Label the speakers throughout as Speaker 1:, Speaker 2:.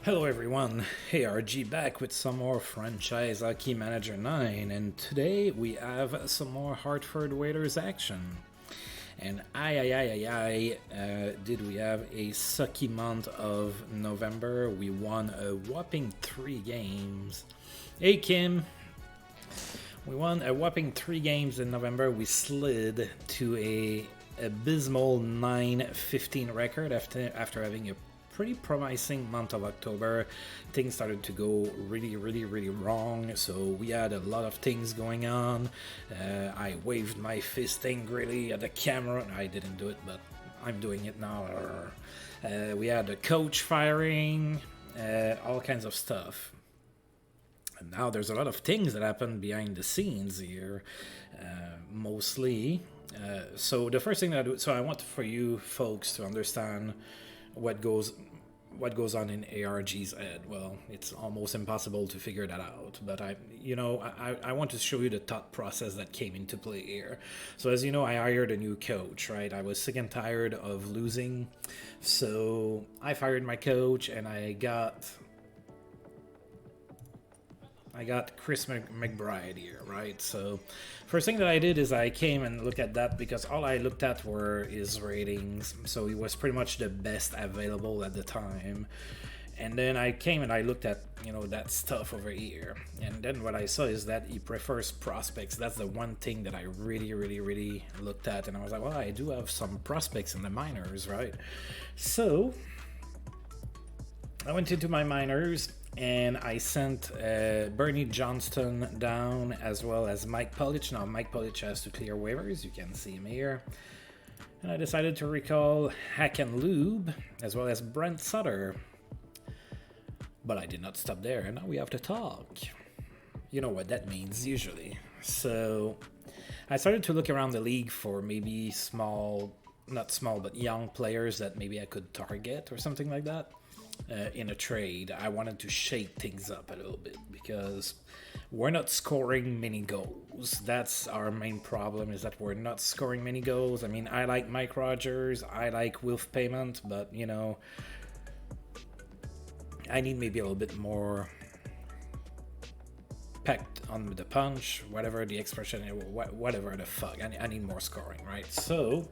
Speaker 1: Hello everyone, ARG back with some more Franchise Hockey Manager 9, and today we have some more Hartford Whalers action. And did we have a sucky month of November. We won a whopping 3 games. Hey Kim! We won a whopping 3 games in November. We slid to a abysmal 9-15 record after having a pretty promising month of October. Things started to go really wrong, so we had a lot of things going on. I waved my fist angrily at the camera. I didn't do it, but I'm doing it now. We had a coach firing, all kinds of stuff. And now there's a lot of things that happen behind the scenes here, mostly. So the first thing that I do, so I want for you folks to understand what goes on in ARG's head. Well, it's almost impossible to figure that out, but I want to show you the thought process that came into play here. So as you know, I hired a new coach, right? I was sick and tired of losing, so I fired my coach and I got Chris McBride here, right? So first thing that I did is I came and looked at that because all I looked at were his ratings. So he was pretty much the best available at the time. And then I came and I looked at, that stuff over here. And then what I saw is that he prefers prospects. That's the one thing that I really looked at. And I was like, well, I do have some prospects in the minors, right? So I went into my minors and I sent Bernie Johnston down as well as Mike Pulich. Now Mike Pulich has to clear waivers, you can see him here. And I decided to recall Hack and Lube as well as Brent Sutter. But I did not stop there, and now we have to talk. You know what that means usually. So I started to look around the league for maybe not small, but young players that maybe I could target or something like that. In a trade, I wanted to shake things up a little bit because we're not scoring many goals. That's our main problem, is that we're not scoring many goals. I mean, I like Mike Rogers, I like Wilf Payment, but I need maybe a little bit more packed on the punch, whatever the expression, whatever the fuck. I need more scoring, right? So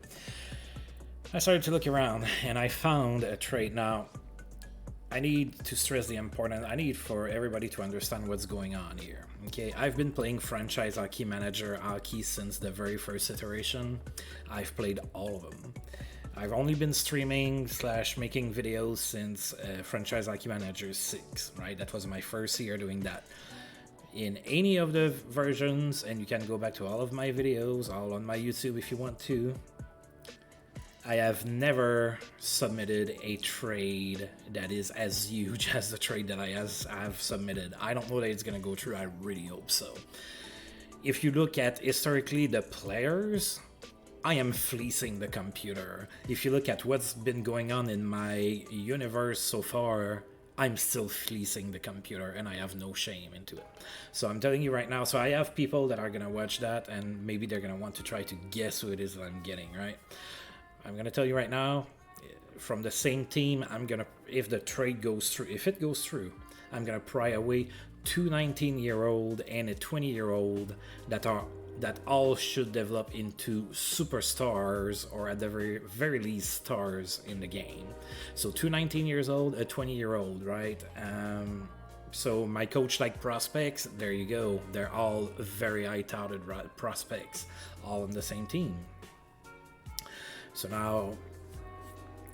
Speaker 1: I started to look around and I found a trade. Now I need to stress the important. I need for everybody to understand what's going on here. Okay, I've been playing Franchise Hockey Manager hockey since the very first iteration. I've played all of them. I've only been streaming / making videos since Franchise Hockey Manager 6, right? That was my first year doing that. In any of the versions, and you can go back to all of my videos, all on my YouTube if you want to, I have never submitted a trade that is as huge as the trade that I have submitted. I don't know that it's going to go through. I really hope so. If you look at historically the players, I am fleecing the computer. If you look at what's been going on in my universe so far, I'm still fleecing the computer and I have no shame into it. So I'm telling you right now, so I have people that are going to watch that and maybe they're going to want to try to guess who it is that I'm getting, right? I'm going to tell you right now, from the same team, if the trade goes through, I'm going to pry away 2 19-year-old and a 20-year-old that all should develop into superstars, or at the very least stars in the game. So 2 19 years old, a 20-year-old, right? So my coach like prospects, there you go. They're all very high-touted prospects, all on the same team. So now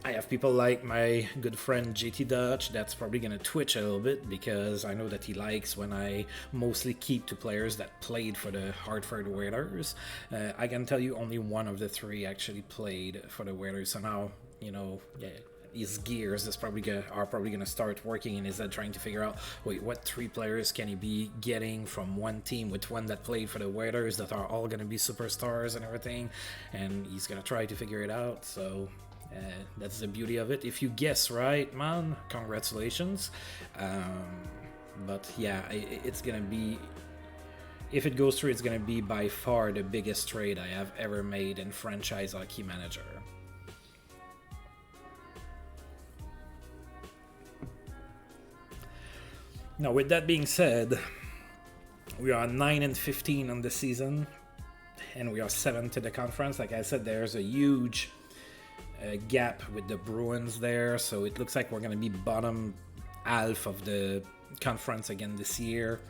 Speaker 1: I have people like my good friend JT Dutch that's probably going to twitch a little bit because I know that he likes when I mostly keep to players that played for the Hartford Whalers. I can tell you only one of the 3 actually played for the Whalers. So now, his gears are probably going to start working in his head, trying to figure out, wait, what 3 players can he be getting from one team with one that played for the Whalers that are all going to be superstars and everything, and he's going to try to figure it out. So that's the beauty of it. If you guess right, man, congratulations. But yeah, it's going to be, if it goes through, it's going to be by far the biggest trade I have ever made in Franchise Hockey Manager. Now, with that being said, we are 9-15 on the season, and we are 7th to the conference. Like I said, there's a huge gap with the Bruins there, so it looks like we're going to be bottom half of the conference again this year.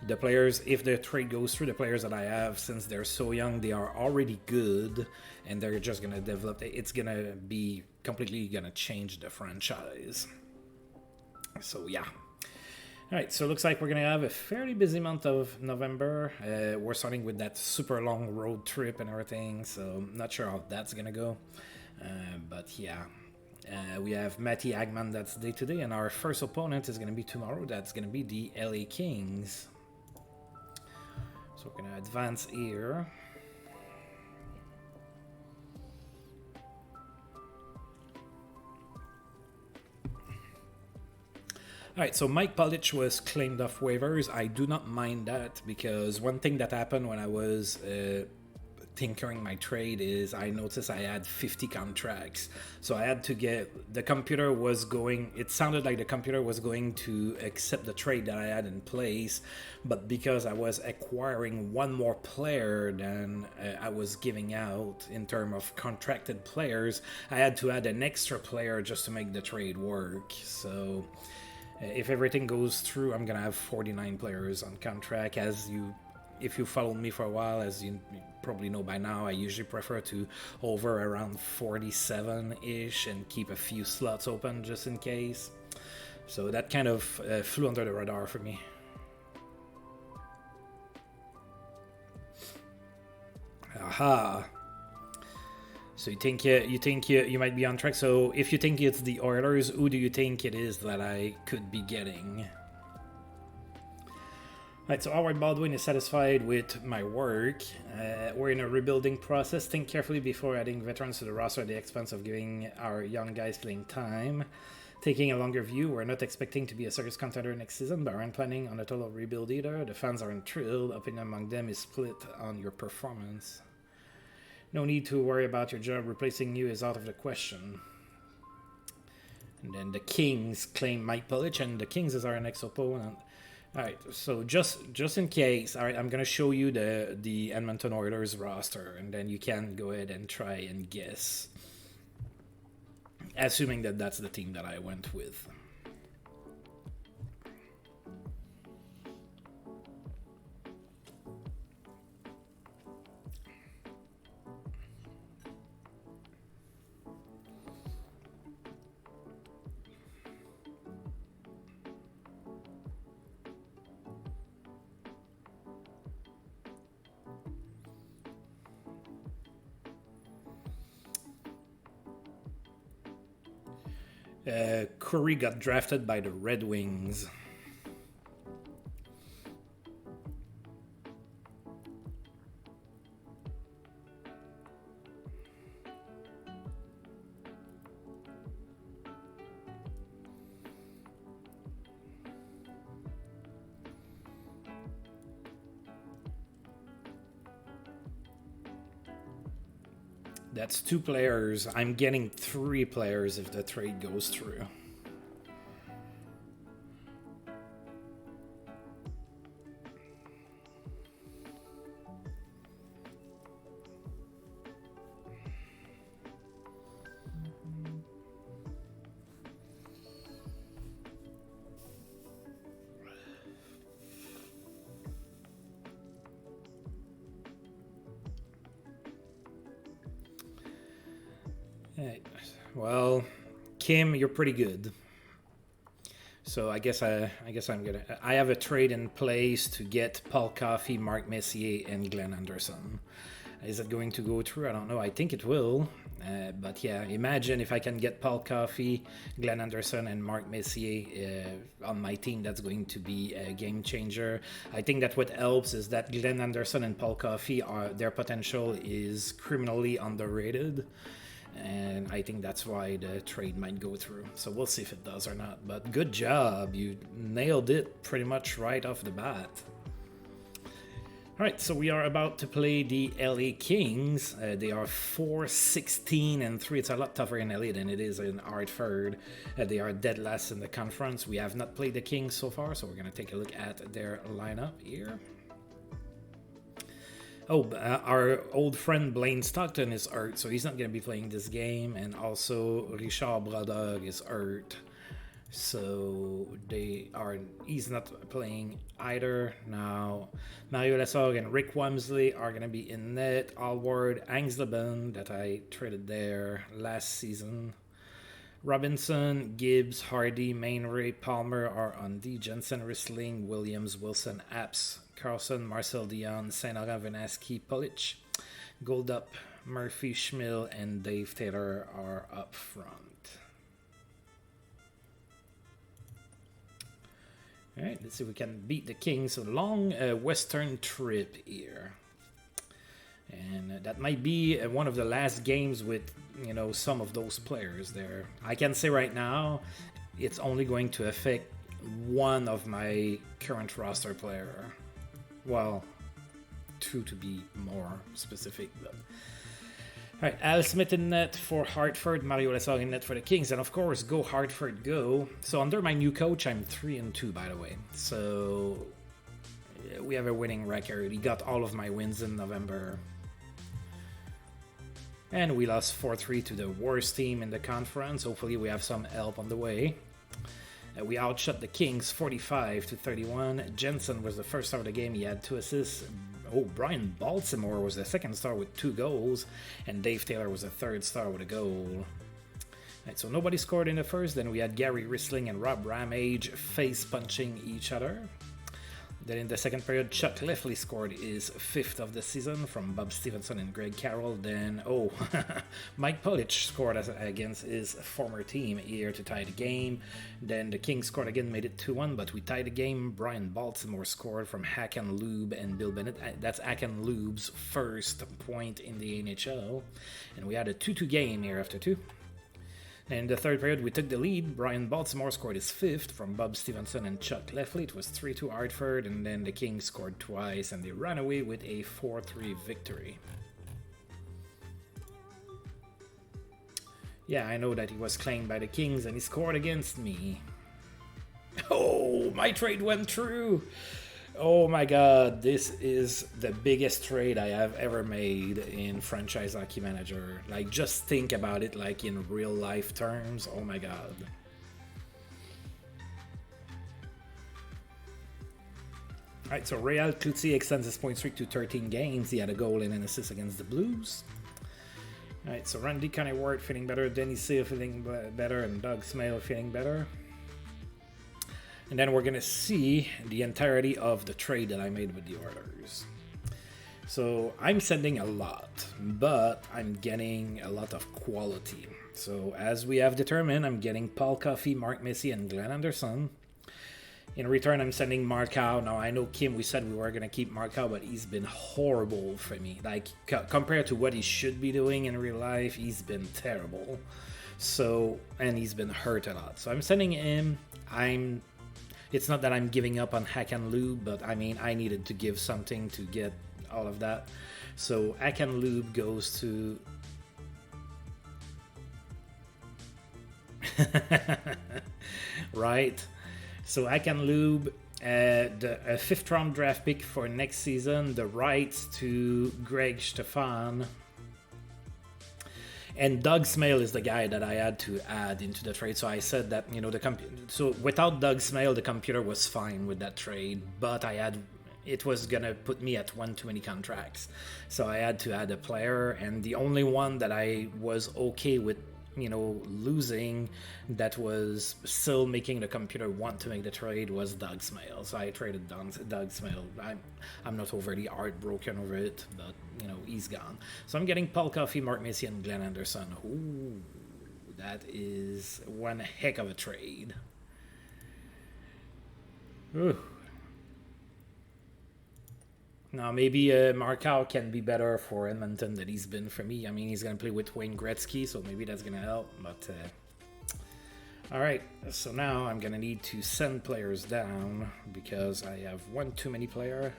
Speaker 1: The players, if the trade goes through, the players that I have, since they're so young, they are already good, and they're just going to develop. It's going to be completely going to change the franchise. So yeah. Alright, so it looks like we're going to have a fairly busy month of November. We're starting with that super long road trip and everything, so I'm not sure how that's going to go. But yeah, we have Matty Hagman, that's day to day, and our first opponent is going to be tomorrow. That's going to be the LA Kings. So we're going to advance here. Alright, so Mike Polic was claimed off waivers. I do not mind that, because one thing that happened when I was tinkering my trade is I noticed I had 50 contracts. So I had to get, the computer was going, it sounded like the computer was going to accept the trade that I had in place, but because I was acquiring one more player than I was giving out in terms of contracted players, I had to add an extra player just to make the trade work. So if everything goes through, I'm gonna have 49 players on contract. If you follow me for a while, as you probably know by now, I usually prefer to hover around 47-ish and keep a few slots open just in case. So that kind of flew under the radar for me. Aha. So you think you might be on track. So if you think it's the Oilers, who do you think it is that I could be getting? Right, so Howard Baldwin is satisfied with my work. We're in a rebuilding process. Think carefully before adding veterans to the roster at the expense of giving our young guys playing time. Taking a longer view, we're not expecting to be a serious contender next season, but aren't planning on a total rebuild either. The fans aren't thrilled. Opinion among them is split on your performance. No need to worry about your job. Replacing you is out of the question. And then the Kings claim Mike Polic, and the Kings is our next opponent. Alright, so just in case, alright, I'm going to show you the Edmonton Oilers roster, and then you can go ahead and try and guess. Assuming that that's the team that I went with. Curry got drafted by the Red Wings. That's 2 players. I'm getting 3 players if the trade goes through. Right. Well, Kim, you're pretty good. So I guess I'm gonna. I have a trade in place to get Paul Coffey, Mark Messier, and Glenn Anderson. Is it going to go through? I don't know. I think it will. But yeah, imagine if I can get Paul Coffey, Glenn Anderson, and Mark Messier on my team. That's going to be a game changer. I think that what helps is that Glenn Anderson and Paul Coffey their potential is criminally underrated. And I think that's why the trade might go through. So we'll see if it does or not. But good job. You nailed it pretty much right off the bat. Alright, so we are about to play the LA Kings. They are 4-16-3. It's a lot tougher in LA than it is in Hartford. They are dead last in the conference. We have not played the Kings so far, so we're going to take a look at their lineup here. Oh, our old friend Blaine Stockton is hurt, so he's not going to be playing this game. And also, Richard Brodog is hurt. So he's not playing either. Now Mario Lessard and Rick Wamsley are going to be in net. Alward Angsleben, that I traded there last season. Robinson, Gibbs, Hardy, Mainray, Palmer are on D. Jensen, Rissling, Williams, Wilson, Apps, Carlson, Marcel Dion, Saint-Laurent, Venaski, Polic, Goldup, Murphy, Schmill, and Dave Taylor are up front. All right, let's see if we can beat the Kings. A long western trip here. And that might be one of the last games with, some of those players there. I can say right now, it's only going to affect one of my current roster player. Well, two to be more specific, but... All right, Al Smith in net for Hartford, Mario Lessard in net for the Kings, and of course, go Hartford, go. So under my new coach, I'm 3-2, by the way. So we have a winning record. He got all of my wins in November. And we lost 4-3 to the worst team in the conference. Hopefully we have some help on the way. We outshot the Kings 45-31. Jensen was the first star of the game. He had 2 assists. Oh, Brian Baltimore was the second star with 2 goals, and Dave Taylor was the third star with a goal. Right, so nobody scored in the first. Then we had Gary Rissling and Rob Ramage face punching each other. Then in the second period, Chuck Lefley scored his 5th of the season from Bob Stevenson and Greg Carroll. Then, Mike Polic scored against his former team here to tie the game. Then the Kings scored again, made it 2-1, but we tied the game. Brian Baltimore scored from Hack and Lube and Bill Bennett. That's Hack and Lube's first point in the NHL. And we had a 2-2 game here after 2. In the third period, we took the lead. Brian Baltimore scored his 5th from Bob Stevenson and Chuck Lefley. It was 3-2 Hartford, and then the Kings scored twice, and they ran away with a 4-3 victory. Yeah, I know that he was claimed by the Kings, and he scored against me. Oh, my trade went through! Oh my god, this is the biggest trade I have ever made in Franchise Hockey Manager. Like, just think about it like in real life terms. Oh my god. Alright, so Real Cloutier extends his point streak to 13 games. He had a goal and an assist against the Blues. Alright, so Randy Connie-Ward feeling better, Denny Seale feeling better, and Doug Smale feeling better. And then we're going to see the entirety of the trade that I made with the Oilers. So I'm sending a lot, but I'm getting a lot of quality. So as we have determined, I'm getting Paul Coffey, Mark Messier, and Glenn Anderson. In return, I'm sending Markow. Now, I know, Kim, we said we were going to keep Markow, but he's been horrible for me. Like, compared to what he should be doing in real life, he's been terrible. So, and he's been hurt a lot. So I'm sending him. It's not that I'm giving up on Hack and Lube, but I mean, I needed to give something to get all of that. So Hack and Lube goes to... right? So Hack and Lube, the 5th round draft pick for next season, the rights to Greg Stefan. And Doug Smale is the guy that I had to add into the trade. So I said that, so without Doug Smale, the computer was fine with that trade, but it was gonna put me at one too many contracts. So I had to add a player, and the only one that I was okay with, losing, that was still making the computer want to make the trade, was Doug Smale. So I traded Doug Smale. I'm not overly heartbroken over it, but he's gone. So I'm getting Paul Coffey, Mark Messier, and Glenn Anderson. Ooh, that is one heck of a trade. Ooh. Now, maybe Markow can be better for Edmonton than he's been for me. I mean, he's going to play with Wayne Gretzky, so maybe that's going to help. But, all right, so now I'm going to need to send players down because I have one too many player.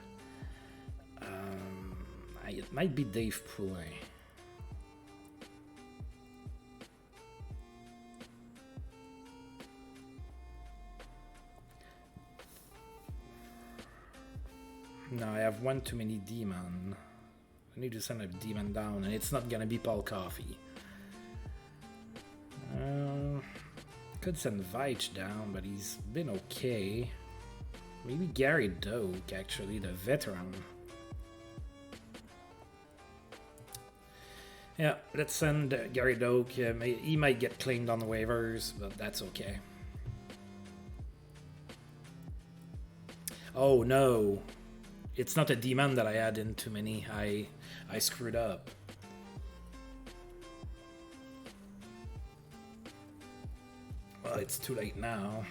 Speaker 1: It might be Dave Poulin. No, I have one too many demon. I need to send a demon down, and it's not gonna be Paul Coffey. Could send Veitch down, but he's been okay. Maybe Gary Doak, actually, the veteran. Yeah, let's send Gary Doak. He might get claimed on the waivers, but that's okay. Oh no, it's not a demon that I add in too many. I screwed up. Well, it's too late now.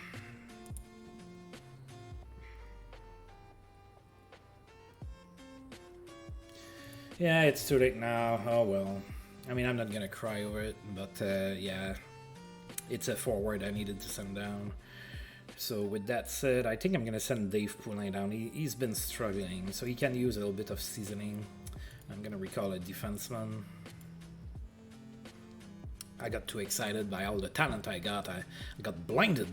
Speaker 1: Yeah, it's too late now. Oh well. I mean, I'm not gonna cry over it, but yeah, it's a forward I needed to send down. So with that said, I think I'm gonna send Dave Poulin down. He's been struggling, so he can use a little bit of seasoning. I'm gonna recall a defenseman. I got too excited by all the talent I got. I got blinded.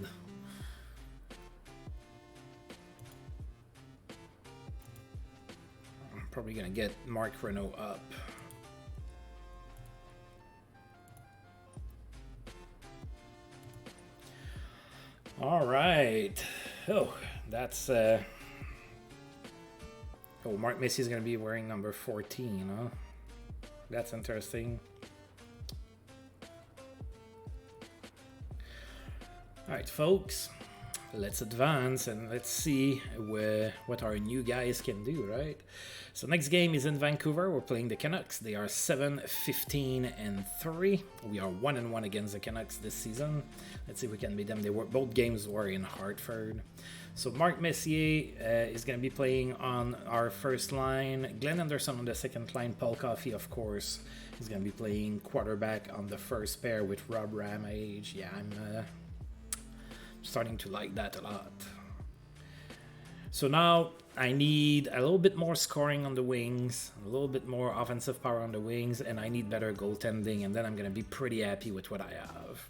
Speaker 1: I'm probably gonna get Mark Renault up. All right. Oh, that's oh, Mark Messier's gonna be wearing number 14, huh? That's interesting. All right, folks, let's advance and let's see what our new guys can do, right? So next game is in Vancouver. We're playing the Canucks. They are 7-15-3. We are 1-1 against the Canucks this season. Let's see if we can beat them. Both games were in Hartford. So Mark Messier is going to be playing on our first line. Glenn Anderson on the second line. Paul Coffey, of course, is going to be playing quarterback on the first pair with Rob Ramage. Yeah, I'm starting to like that a lot. So now I need a little bit more scoring on the wings, a little bit more offensive power on the wings, and I need better goaltending, and then I'm going to be pretty happy with what I have.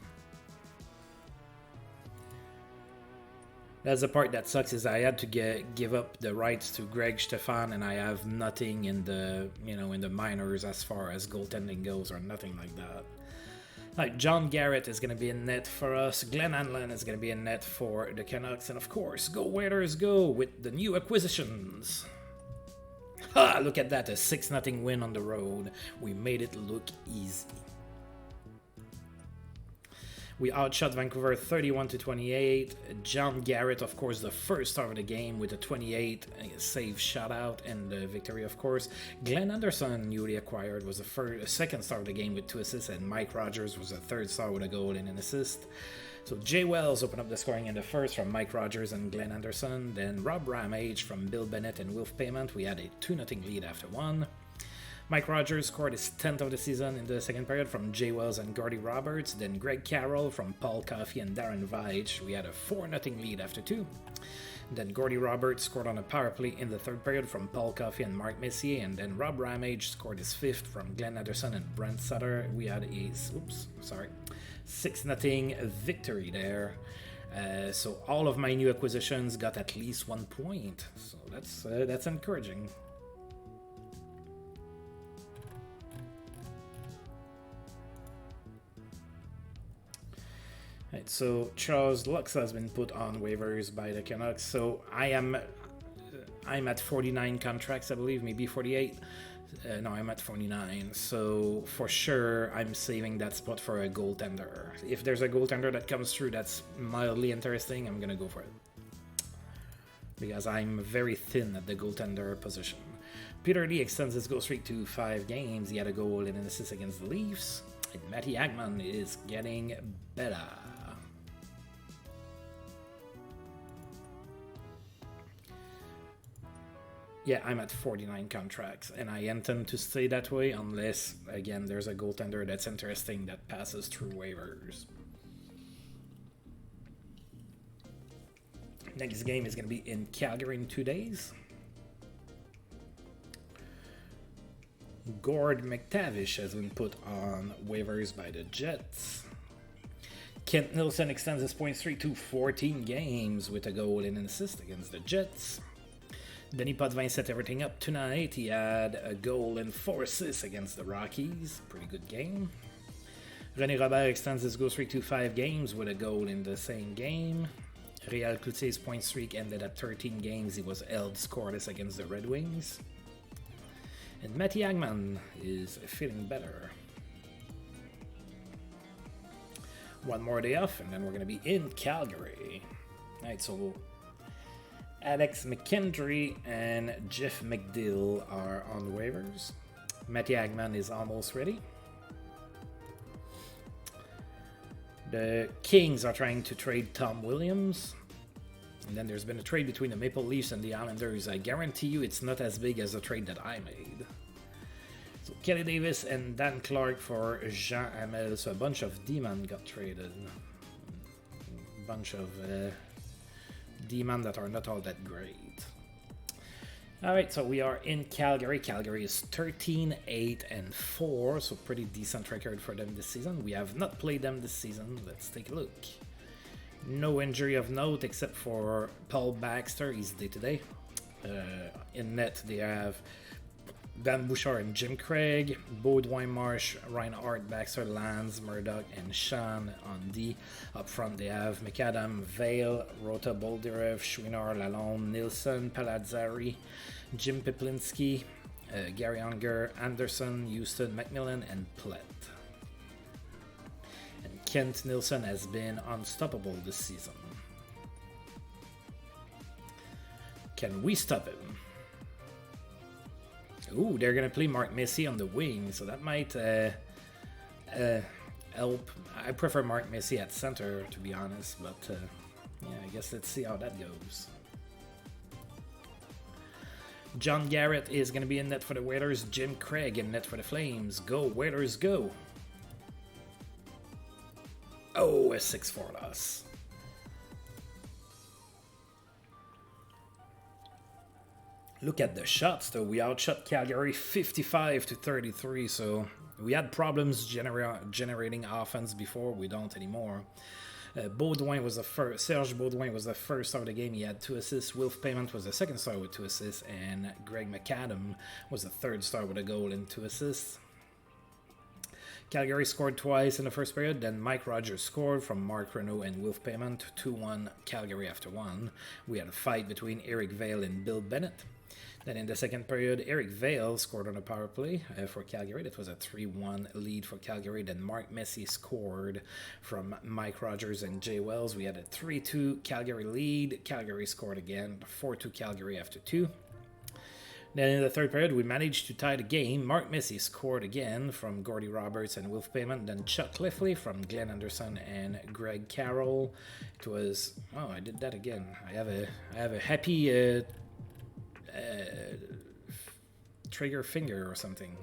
Speaker 1: That's the part that sucks, is I had to give up the rights to Greg Stefan, and I have nothing in the in the minors as far as goaltending goes, or nothing like that. Like John Garrett is going to be in net for us. Glenn Hanlon is going to be in net for the Canucks. And of course, go Whalers go with the new acquisitions. Ha! Look at that, a 6-0 win on the road. We made it look easy. We outshot Vancouver 31-28. John Garrett, of course, the first star of the game with a 28 save shutout and the victory, of course. Glenn Anderson, newly acquired, was the second star of the game with 2 assists, and Mike Rogers was the third star with a goal and an assist. So Jay Wells opened up the scoring in the first from Mike Rogers and Glenn Anderson. Then Rob Ramage from Bill Bennett and Wilf Payment. We had a 2-0 lead after 1. Mike Rogers scored his 10th of the season in the second period from Jay Wells and Gordy Roberts. Then Greg Carroll from Paul Coffey and Darren Veitch. We had a 4-0 lead after 2. Then Gordy Roberts scored on a power play in the third period from Paul Coffey and Mark Messier. And then Rob Ramage scored his 5th from Glenn Anderson and Brent Sutter. We had a 6-0 victory there. So all of my new acquisitions got at least 1 point. So that's encouraging. Right, so Charles Luxa has been put on waivers by the Canucks. So I'm at 49 contracts, I believe, maybe 48. No, I'm at 49. So for sure, I'm saving that spot for a goaltender. If there's a goaltender that comes through that's mildly interesting, I'm gonna go for it, because I'm very thin at the goaltender position. Peter Lee extends his goal streak to 5 games. He had a goal and an assist against the Leafs. And Matty Hagman is getting better. Yeah, I'm at 49 contracts, and I intend to stay that way unless, again, there's a goaltender that's interesting that passes through waivers. Next game is going to be in Calgary in 2 days. Gord McTavish has been put on waivers by the Jets. Kent Nilsson extends his point streak to 14 games with a goal and an assist against the Jets. Denis Potvin set everything up tonight. He had a goal and 4 assists against the Rockies. Pretty good game. René Robert extends his goal streak to 5 games with a goal in the same game. Réal Cloutier's point streak ended at 13 games. He was held scoreless against the Red Wings. And Matty Hagman is feeling better. One more day off, and then we're going to be in Calgary. Alright, so Alex McKendry and Jeff McDill are on the waivers. Matty Hagman is almost ready. The Kings are trying to trade Tom Williams. And then there's been a trade between the Maple Leafs and the Islanders. I guarantee you it's not as big as the trade that I made. So Kelly Davis and Dan Clark for Jean Hamel. So a bunch of D-man got traded. A bunch of D-man that are not all that great. Alright, so we are in Calgary. Calgary is 13-8-4, so pretty decent record for them this season. We have not played them this season. Let's take a look. No injury of note except for Paul Baxter. He's day-to-day. In net, they have Dan Bouchard and Jim Craig, Baudouin, Marsh, Reinhardt, Baxter, Lance, Murdoch, and Sean on D. Up front, they have McAdam, Vale, Rota, Boldyrev, Chouinard, Lalonde, Nilsson, Palazzari, Jim Piplinski, Gary Unger, Anderson, Houston, Macmillan, and Plett. Kent Nilsson has been unstoppable this season. Can we stop him? Ooh, they're going to play Mark Messier on the wing, so that might help. I prefer Mark Messier at center, to be honest, but yeah, I guess let's see how that goes. John Garrett is going to be in net for the Whalers. Jim Craig in net for the Flames. Go, Whalers, go! Oh, a 6-4 loss. Look at the shots, though. We outshot Calgary 55-33, so we had problems generating offense before. We don't anymore. Baudouin was the first. Serge Baudouin was the first star of the game. He had 2 assists. Wilf Payment was the second star with 2 assists, and Greg McAdam was the third star with a goal and 2 assists. Calgary scored twice in the first period, then Mike Rogers scored from Mark Renault and Wilf Payment, 2-1 Calgary after 1. We had a fight between Eric Vale and Bill Bennett. Then in the second period, Eric Vale scored on a power play for Calgary. That was a 3-1 lead for Calgary. Then Mark Messier scored from Mike Rogers and Jay Wells. We had a 3-2 Calgary lead. Calgary scored again, 4-2 Calgary after 2. Then in the third period, we managed to tie the game. Mark Messier scored again from Gordy Roberts and Wilf Payment. Then Chuck Cliffley from Glenn Anderson and Greg Carroll. It was... Oh, I did that again. I have a happy trigger finger or something.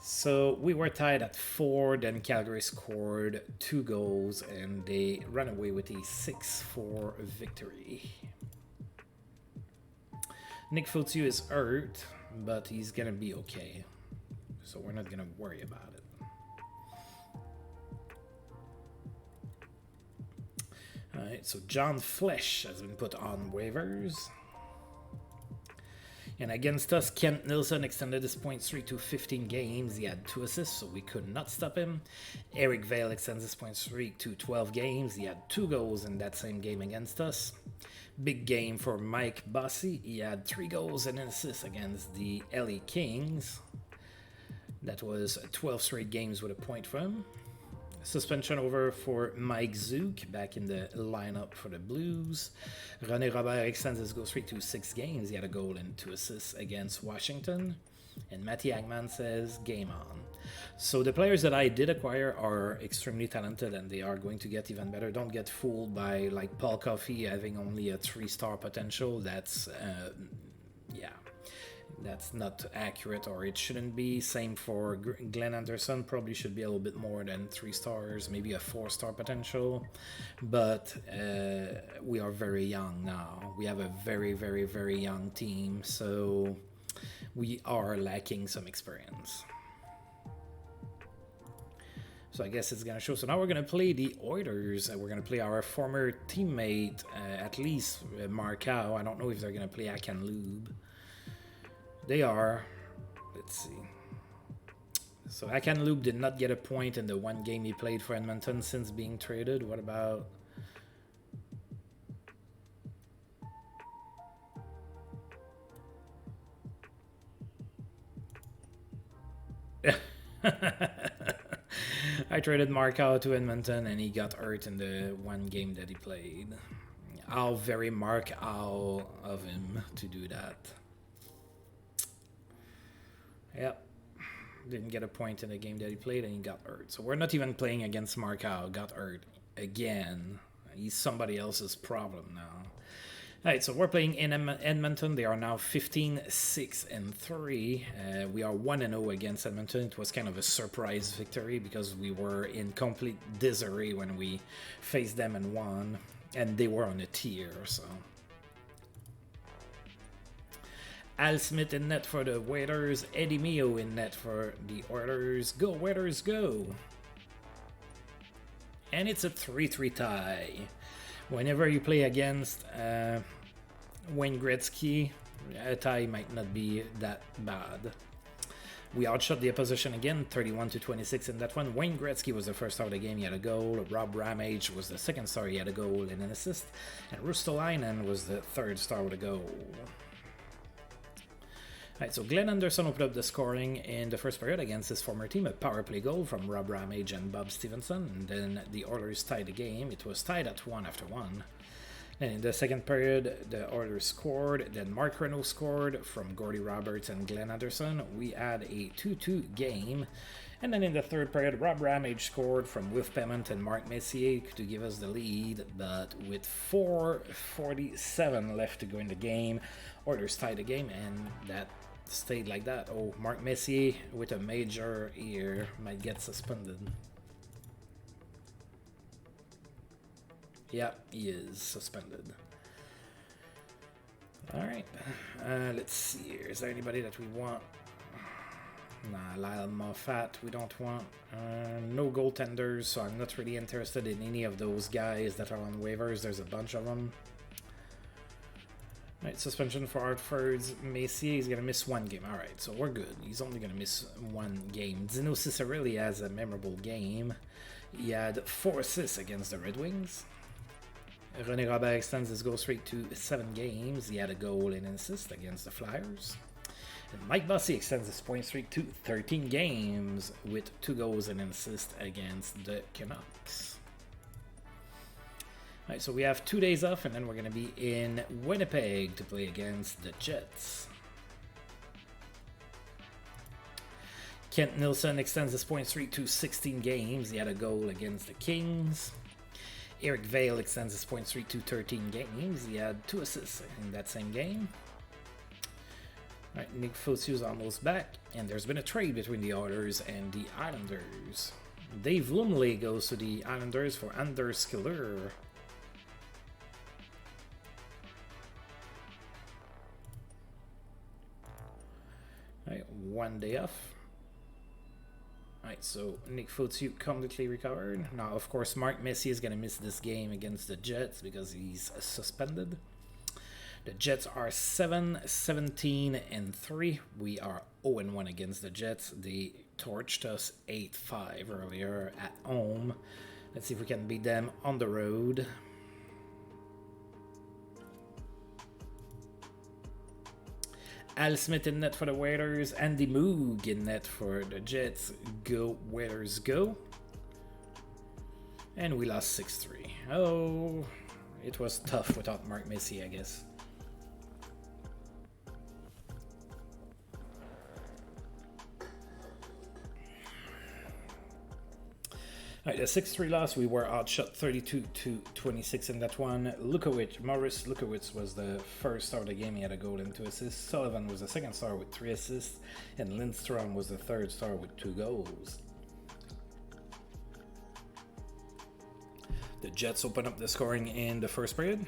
Speaker 1: So we were tied at 4. Then Calgary scored 2 goals and they ran away with a 6-4 victory. Nick Fotiu is hurt, but he's going to be okay. So we're not going to worry about it. Alright, so John Flesh has been put on waivers. And against us, Kent Nilsson extended his point streak to 15 games. He had 2 assists, so we could not stop him. Eric Vale extends his point streak to 12 games. He had 2 goals in that same game against us. Big game for Mike Bossy. He had 3 goals and an assist against the LA Kings. That was 12 straight games with a point for him. Suspension over for Mike Zook back in the lineup for the Blues. René Robert extends his goal streak to 6 games. He had a goal and 2 assists against Washington. And Matty Hagman says, game on. So the players that I did acquire are extremely talented and they are going to get even better. Don't get fooled by like Paul Coffey having only a 3-star potential. That's, that's not accurate, or it shouldn't be. Same for Glenn Anderson, probably should be a little bit more than 3 stars, maybe a 4-star potential. But we are very young now. We have a very, very, very young team. So we are lacking some experience. So I guess it's going to show. So now we're going to play the Oilers. We're going to play our former teammate, at least Markow. I don't know if they're going to play Akanlube. They are. Let's see. So Akanlube did not get a point in the one game he played for Edmonton since being traded. What about... I traded Markow to Edmonton and he got hurt in the one game that he played. How very Markow of him to do that. Yep. Didn't get a point in the game that he played and he got hurt. So we're not even playing against Markow. Got hurt again. He's somebody else's problem now. Alright, so we're playing in Edmonton. They are now 15-6-3. We are 1-0 against Edmonton. It was kind of a surprise victory because we were in complete disarray when we faced them and won. And they were on a tier, so... Al Smith in net for the Oilers. Eddie Mio in net for the Oilers. Go, Oilers, go! And it's a 3-3 tie. Whenever you play against Wayne Gretzky, a tie might not be that bad. We outshot the opposition again, 31-26 in that one. Wayne Gretzky was the first star of the game, he had a goal. Rob Ramage was the second star, he had a goal and an assist. And Rustalainen was the third star with a goal. Alright, so Glenn Anderson opened up the scoring in the first period against his former team, a power play goal from Rob Ramage and Bob Stevenson, and then the Oilers tied the game. It was tied at 1 after 1. Then in the second period, the Oilers scored, then Mark Renault scored from Gordy Roberts and Glenn Anderson. We had a 2-2 game, and then in the third period, Rob Ramage scored from Wilf Pement and Mark Messier to give us the lead, but with 4:47 left to go in the game, Oilers tied the game, and that stayed like that. Oh, Mark Messier with a major ear might get suspended. Yeah, he is suspended. Alright, let's see here. Is there anybody that we want? Nah, Lyle Moffat we don't want. No goaltenders, so I'm not really interested in any of those guys that are on waivers. There's a bunch of them. Right, suspension for Hartford's Messier. He's going to miss one game. Alright, so we're good. He's only going to miss one game. Dino Cicerelli has a memorable game. He had 4 assists against the Red Wings. René Robert extends his goal streak to 7 games. He had a goal and an assist against the Flyers. And Mike Bossy extends his point streak to 13 games with 2 goals and an assist against the Canucks. Alright, so we have 2 days off, and then we're going to be in Winnipeg to play against the Jets. Kent Nilsson extends his point streak to 16 games. He had a goal against the Kings. Eric Vale extends his point streak to 13 games. He had 2 assists in that same game. Alright, Nick Fosu's almost back, and there's been a trade between the Oilers and the Islanders. Dave Lumley goes to the Islanders for Anders Skiller. Alright, 1 day off. Alright, so Nick Fosu completely recovered. Now, of course, Mark Messier is going to miss this game against the Jets because he's suspended. The Jets are 7-17-3. We are 0-1 against the Jets. They torched us 8-5 earlier at home. Let's see if we can beat them on the road. Al Smith in net for the Oilers. Andy Moog in net for the Jets. Go, Oilers, go. And we lost 6-3. Oh, it was tough without Mark Messier, I guess. Alright, a 6-3 loss. We were outshot 32-26 in that one. Maurice Lukowicz was the first star of the game. He had a goal and 2 assists. Sullivan was the second star with 3 assists. And Lindstrom was the third star with 2 goals. The Jets opened up the scoring in the first period.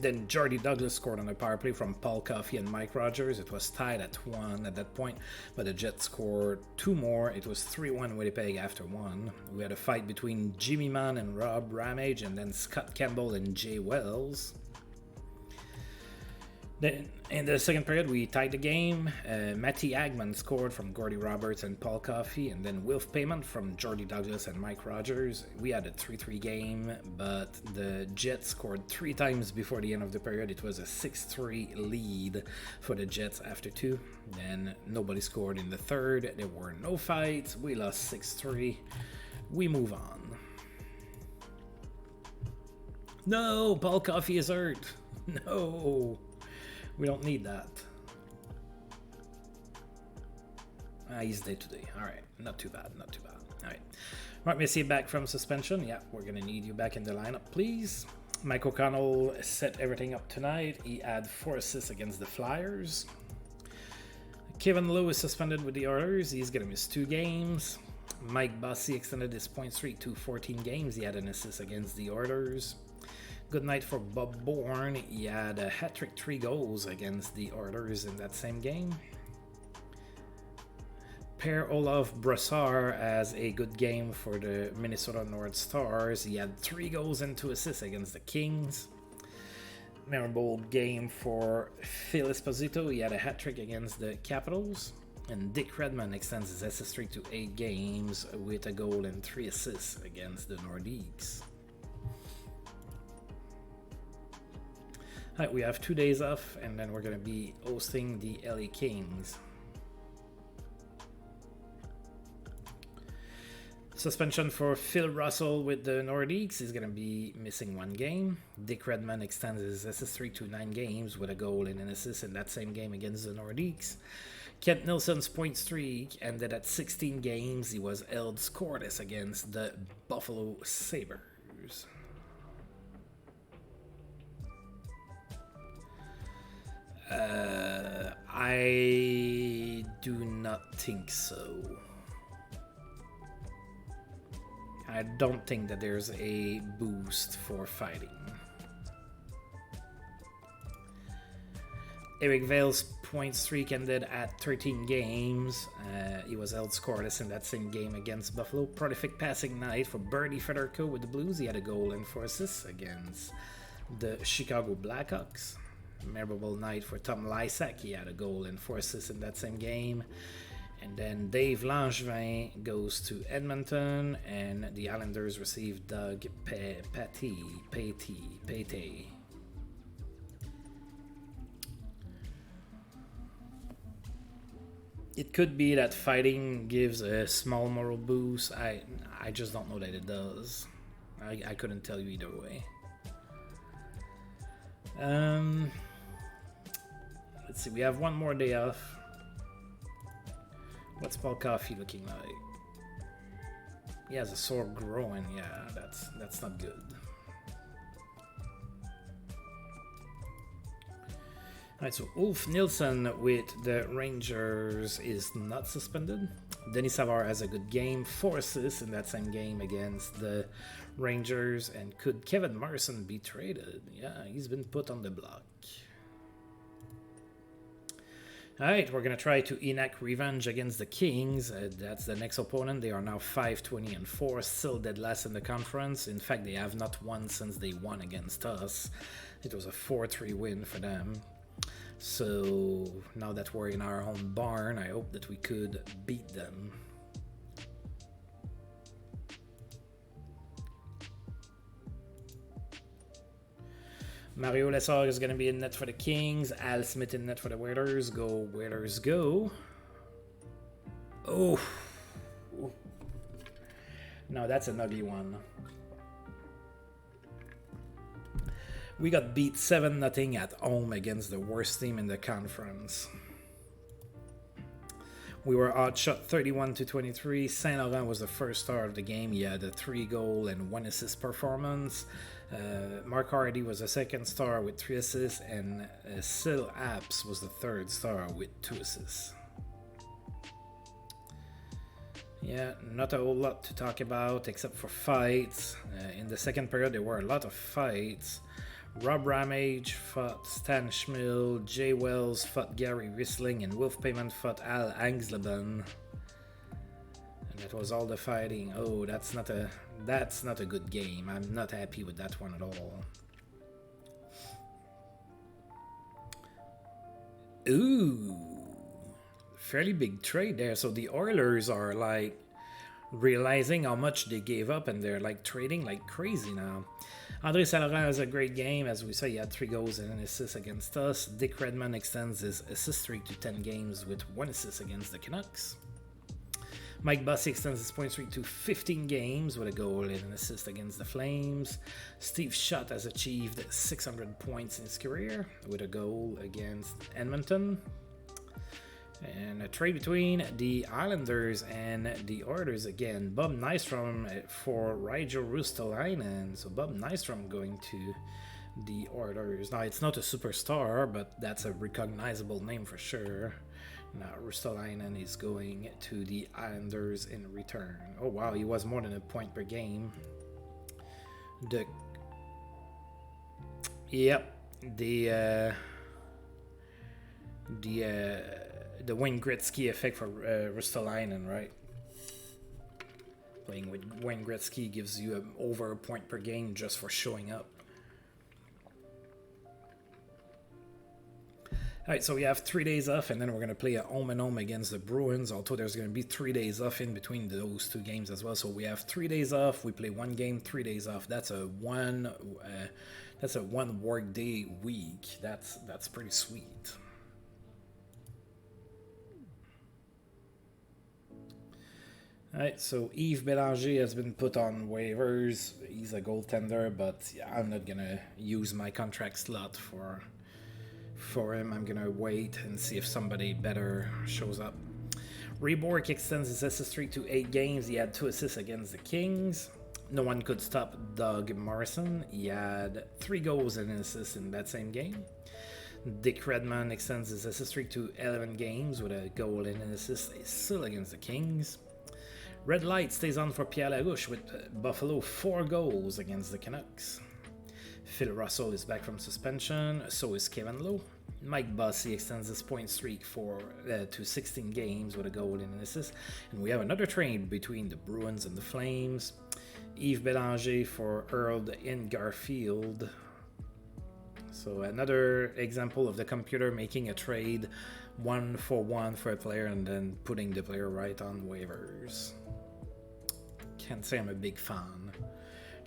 Speaker 1: Then Jordy Douglas scored on a power play from Paul Coffey and Mike Rogers. It was tied at 1 at that point, but the Jets scored 2 more. It was 3-1 Winnipeg after 1. We had a fight between Jimmy Mann and Rob Ramage, and then Scott Campbell and Jay Wells. Then in the second period, we tied the game. Matty Agman scored from Gordy Roberts and Paul Coffey, and then Wilf Payment from Jordy Douglas and Mike Rogers. We had a 3-3 game, but the Jets scored 3 times before the end of the period. It was a 6-3 lead for the Jets after 2. Then nobody scored in the third. There were no fights. We lost 6-3. We move on. No, Paul Coffey is hurt. No. We don't need that. He's day to day. Alright, not too bad, not too bad. Alright. Mark Messier back from suspension. Yeah, we're going to need you back in the lineup, please. Mike O'Connell set everything up tonight. He had 4 assists against the Flyers. Kevin Lowe is suspended with the Oilers. He's going to miss 2 games. Mike Bossy extended his point streak to 14 games. He had an assist against the Oilers. Good night for Bob Bourne. He had a hat-trick 3 goals against the Oilers in that same game. Per-Olof Brassard has a good game for the Minnesota North Stars. He had 3 goals and 2 assists against the Kings. Memorable game for Phil Esposito. He had a hat-trick against the Capitals. And Dick Redmond extends his assist streak to 8 games with a goal and 3 assists against the Nordiques. Right, we have 2 days off, and then we're going to be hosting the LA Kings. Suspension for Phil Russell with the Nordiques. He's going to be missing 1 game. Dick Redmond extends his assist streak to 9 games with a goal and an assist in that same game against the Nordiques. Kent Nilsson's point streak ended at 16 games. He was held scoreless against the Buffalo Sabres. I do not think so. I don't think that there's a boost for fighting. Eric Vale's point streak ended at 13 games. He was held scoreless in that same game against Buffalo. Prolific passing night for Bernie Federico with the Blues. He had a goal and 4 assists against the Chicago Blackhawks. Memorable night for Tom Lysak. He had a goal and 4 assists in that same game. And then Dave Langevin goes to Edmonton, and the Islanders receive Doug Patey. It could be that fighting gives a small moral boost. I just don't know that it does. I couldn't tell you either way. Let's see, we have 1 more day off. What's Paul Coffey looking like? He has a sore groin. Yeah, that's not good. Alright, so Ulf Nilsson with the Rangers is not suspended. Denis Savard has a good game, 4 assists in that same game against the Rangers. And could Kevin Morrison be traded? Yeah, he's been put on the block. Alright, we're going to try to enact revenge against the Kings. That's the next opponent. They are now 5-20-4, still dead last in the conference. In fact, they have not won since they won against us. It was a 4-3 win for them. So now that we're in our own barn, I hope that we could beat them. Mario Lessard is going to be in net for the Kings. Al Smith in net for the Whalers. Go, Whalers, go. Oh. No, that's an ugly one. We got beat 7-0 at home against the worst team in the conference. We were outshot 31-23. Saint Laurent was the first star of the game. He had a 3-goal and 1 assist performance. Mark Hardy was the second star with 3 assists, and Sil Apps was the third star with 2 assists. Yeah, not a whole lot to talk about except for fights. In the second period, there were a lot of fights. Rob Ramage fought Stan Schmill, Jay Wells fought Gary Whistling, and Wolf Payment fought Al Angsleben. And that was all the fighting. Oh, that's not a good game. I'm not happy with that one at all. Ooh, fairly big trade there. So the Oilers are like realizing how much they gave up, and they're like trading like crazy now. Andre Saint-Laurent has a great game. As we say, he had 3 goals and an assist against us. Dick Redmond extends his assist streak to 10 games with 1 assist against the Canucks. Mike Bossy extends his point streak to 15 games with a goal and an assist against the Flames. Steve Shutt has achieved 600 points in his career with a goal against Edmonton. And a trade between the Islanders and the Oilers again. Bob Nystrom for Rigel Rustalainen. So Bob Nystrom going to the Oilers. Now, it's not a superstar, but that's a recognizable name for sure. Now, Rustalainen is going to the Islanders in return. Oh, wow, he was more than a point per game. The Wayne Gretzky effect for Rustalainen, right? Playing with Wayne Gretzky gives you over a point per game just for showing up. Alright, so we have 3 days off, and then we're going to play a home and home against the Bruins, although there's going to be 3 days off in between those 2 games as well. So we have 3 days off, we play 1 game, 3 days off. That's a one work day week. That's pretty sweet. Alright, so Yves Bélanger has been put on waivers. He's a goaltender, but yeah, I'm not gonna use my contract slot for him. I'm gonna wait and see if somebody better shows up. Rebork extends his assist streak to 8 games. He had 2 assists against the Kings. No one could stop Doug Morrison. He had 3 goals and an assist in that same game. Dick Redmond extends his assist streak to 11 games with a goal and an assist still against the Kings. Red light stays on for Pierre Larouche with Buffalo 4 goals against the Canucks. Phil Russell is back from suspension, so is Kevin Lowe. Mike Bossy extends his point streak to 16 games with a goal and an assist. And we have another trade between the Bruins and the Flames. Yves Bélanger for Earl in Garfield. So another example of the computer making a trade 1-for-1 for a player and then putting the player right on waivers. Can't say I'm a big fan.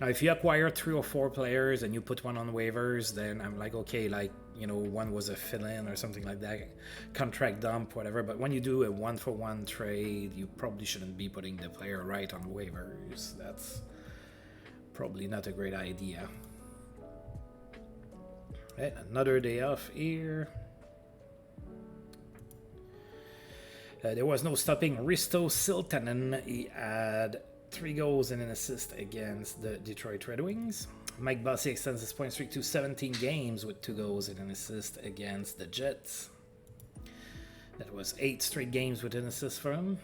Speaker 1: Now, if you acquire 3 or 4 players and you put one on waivers, then I'm like, okay, like, you know, one was a fill-in or something like that, contract dump, whatever. But when you do a 1-for-1 trade, you probably shouldn't be putting the player right on waivers. That's probably not a great idea. Okay, another day off here. There was no stopping Risto Siltanen. He had 3 goals and an assist against the Detroit Red Wings. Mike Bossy extends his point streak to 17 games with 2 goals and an assist against the Jets. That was 8 straight games with an assist for him.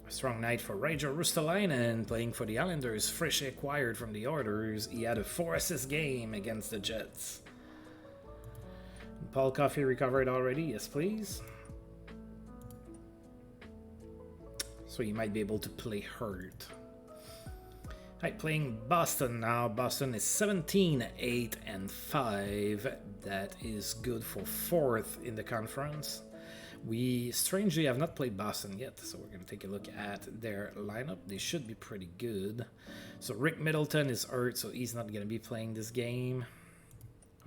Speaker 1: A strong night for Rigel Rustalainen playing for the Islanders, freshly acquired from the Oilers. He had a 4-assist game against the Jets. Paul Coffey recovered already, yes please. So you might be able to play hurt. Alright, playing Boston now. Boston is 17-8-5. That is good for 4th in the conference. We strangely have not played Boston yet, so we're going to take a look at their lineup. They should be pretty good. So Rick Middleton is hurt, so he's not going to be playing this game.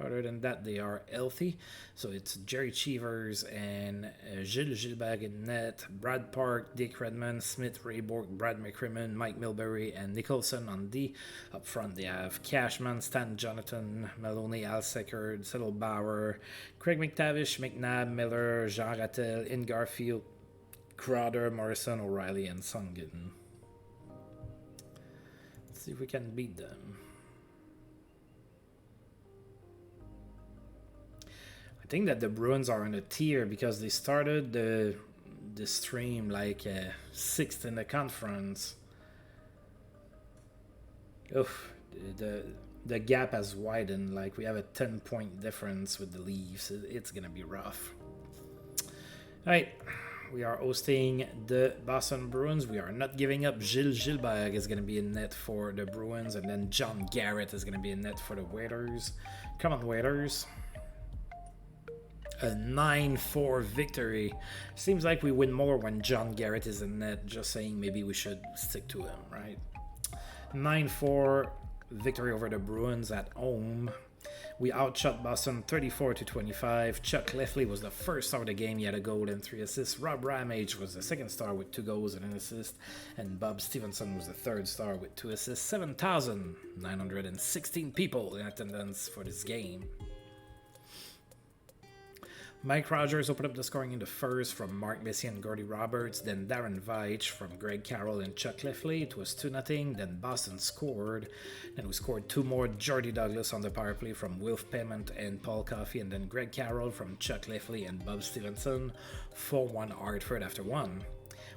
Speaker 1: Other than that, they are healthy. So it's Jerry Cheevers and Gilles Gilbert in net, Brad Park, Dick Redmond, Smith, Rayborg, Brad McCrimmon, Mike Milbury, and Nicholson on D. Up front, they have Cashman, Stan Jonathan, Maloney, Al Seckerd, Settle Bauer, Craig McTavish, McNabb, Miller, Jean Rattel, in Garfield, Crowder, Morrison, O'Reilly, and Sungen. Let's see if we can beat them. I think that the Bruins are in a tier because they started the stream like 6th in the conference. the gap has widened. Like, we have a 10-point difference with the Leafs. It's gonna be rough. All right, we are hosting the Boston Bruins. We are not giving up. Gilles Gilbert is gonna be in net for the Bruins, and then John Garrett is gonna be in net for the Waiters. Come on, Waiters. A 9-4 victory. Seems like we win more when John Garrett is in net. Just saying, maybe we should stick to him, right? 9-4 victory over the Bruins at home. We outshot Boston 34-25. Chuck Lefley was the first star of the game. He had a goal and 3 assists. Rob Ramage was the second star with 2 goals and an assist. And Bob Stevenson was the third star with 2 assists. 7,916 people in attendance for this game. Mike Rogers opened up the scoring in the first from Mark Messier and Gordy Roberts, then Darren Veitch from Greg Carroll and Chuck Lefley. It was 2-0, then Boston scored. Then we scored 2 more, Jordy Douglas on the power play from Wilf Payment and Paul Coffey, and then Greg Carroll from Chuck Lefley and Bob Stevenson. 4-1 Hartford after 1.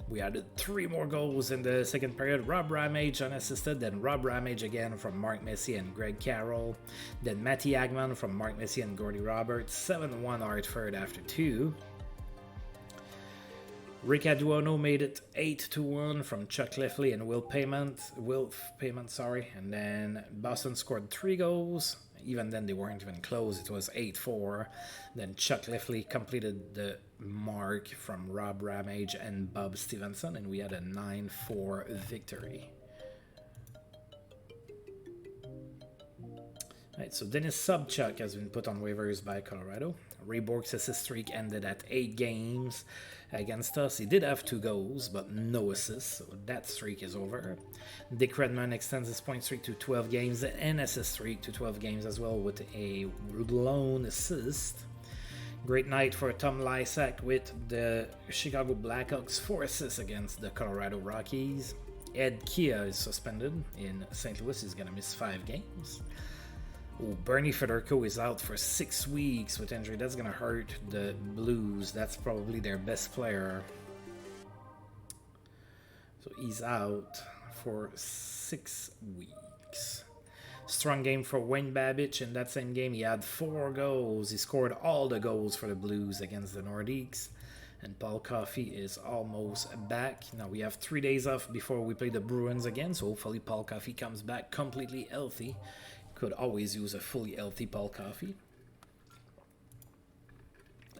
Speaker 1: We added 3 more goals in the second period. Rob Ramage unassisted, then Rob Ramage again from Mark Messier and Greg Carroll. Then Matty Agman from Mark Messier and Gordy Roberts. 7-1 Hartford after 2. Rick Aduono made it 8-1 from Chuck Lefley and Wilf Payment, and then Boston scored 3 goals. Even then, they weren't even close. It was 8-4. Then Chuck Lefley completed the mark from Rob Ramage and Bob Stevenson, and we had a 9-4 victory. Right, so Dennis Sobchuk has been put on waivers by Colorado. Ray Bourque's assist streak ended at 8 games against us. He did have 2 goals, but no assists, so that streak is over. Dick Redmond extends his point streak to 12 games and assist streak to 12 games as well with a lone assist. Great night for Tom Lysak with the Chicago Blackhawks, 4 assists against the Colorado Rockies. Ed Kia is suspended in St. Louis. He's going to miss 5 games. Bernie Fedorko is out for 6 weeks with injury. That's going to hurt the Blues. That's probably their best player. So he's out for 6 weeks. Strong game for Wayne Babich. In that same game, he had 4 goals. He scored all the goals for the Blues against the Nordiques. And Paul Coffey is almost back. Now we have 3 days off before we play the Bruins again. So hopefully Paul Coffey comes back completely healthy. Could always use a fully healthy Paul Coffey.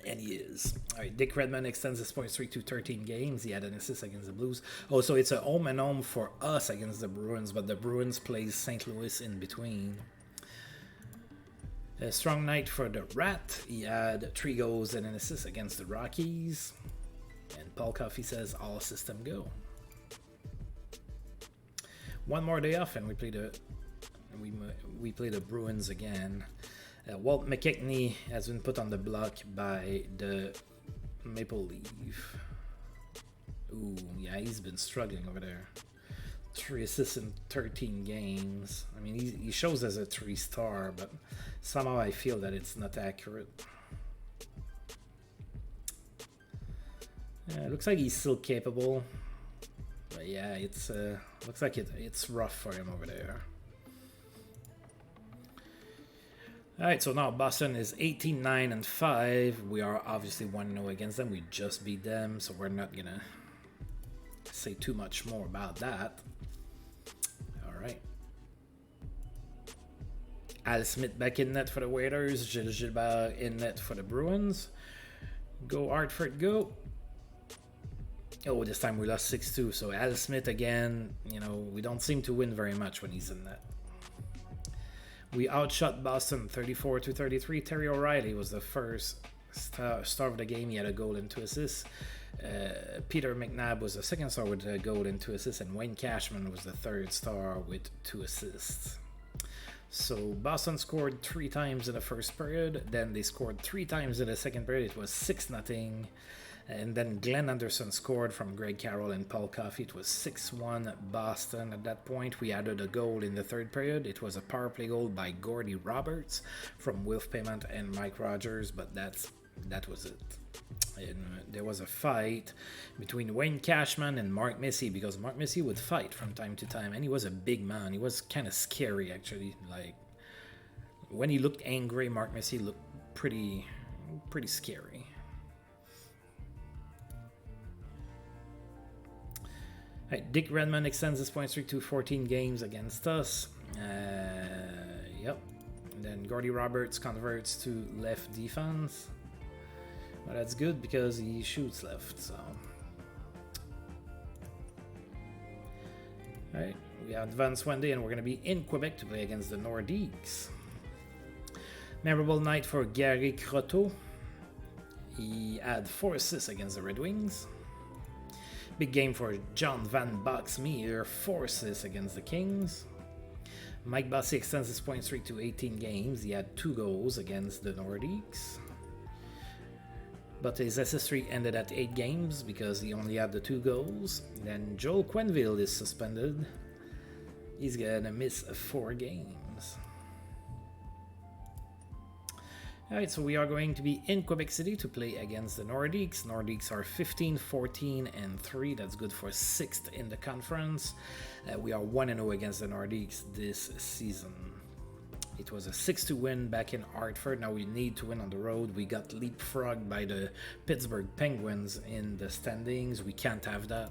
Speaker 1: And he is. All right, Dick Redmond extends his point streak to 13 games. He had an assist against the Blues. Oh, so it's a home and home for us against the Bruins, but the Bruins plays St. Louis in between. A strong night for the Rat. He had 3 goals and an assist against the Rockies. And Paul Coffey says all system go. One more day off and we play the Bruins again. Walt McKechnie has been put on the block by the Maple Leaf. Ooh, yeah, he's been struggling over there. 3 assists in 13 games. I mean, he shows as a 3-star, but somehow I feel that it's not accurate. Yeah, it looks like he's still capable. But yeah, it's looks like it's rough for him over there. Alright, so now Boston is 18-9-5. We are obviously 1-0 against them. We just beat them, so we're not gonna say too much more about that. Alright. Al Smith back in net for the Waiters. Gilles Gilbert in net for the Bruins. Go Hartford, go. Oh, this time we lost 6-2. So Al Smith again, you know, we don't seem to win very much when he's in net. We outshot Boston 34-33. Terry O'Reilly was the first star of the game. He had a goal and 2 assists. Peter McNabb was the second star with a goal and 2 assists. And Wayne Cashman was the third star with 2 assists. So Boston scored 3 times in the first period. Then they scored 3 times in the second period. It was 6-0. And then Glenn Anderson scored from Greg Carroll and Paul Coffey. It was 6-1 Boston. At that point, we added a goal in the third period. It was a power play goal by Gordy Roberts from Wilf Payment and Mike Rogers, but that was it. And there was a fight between Wayne Cashman and Mark Messier, because Mark Messier would fight from time to time, and he was a big man. He was kind of scary, actually. Like, When he looked angry, Mark Messier looked pretty scary. Right, Dick Redmond extends his point streak to 14 games against us. Yep. And then Gordy Roberts converts to left defense. But that's good because he shoots left, so. Alright, we advance one day and we're going to be in Quebec to play against the Nordiques. Memorable night for Gary Croteau. He had 4 assists against the Red Wings. Big game for John Van Boxmeer, 4 assists against the Kings. Mike Bossy extends his point streak to 18 games. He had 2 goals against the Nordiques. But his assist streak ended at 8 games because he only had the 2 goals. Then Joel Quenneville is suspended. He's gonna miss 4 games. Alright, so we are going to be in Quebec City to play against the Nordiques. Nordiques are 15, 14, and 3. That's good for 6th in the conference. We are 1-0 against the Nordiques this season. It was a 6-2 win back in Hartford. Now we need to win on the road. We got leapfrogged by the Pittsburgh Penguins in the standings. We can't have that.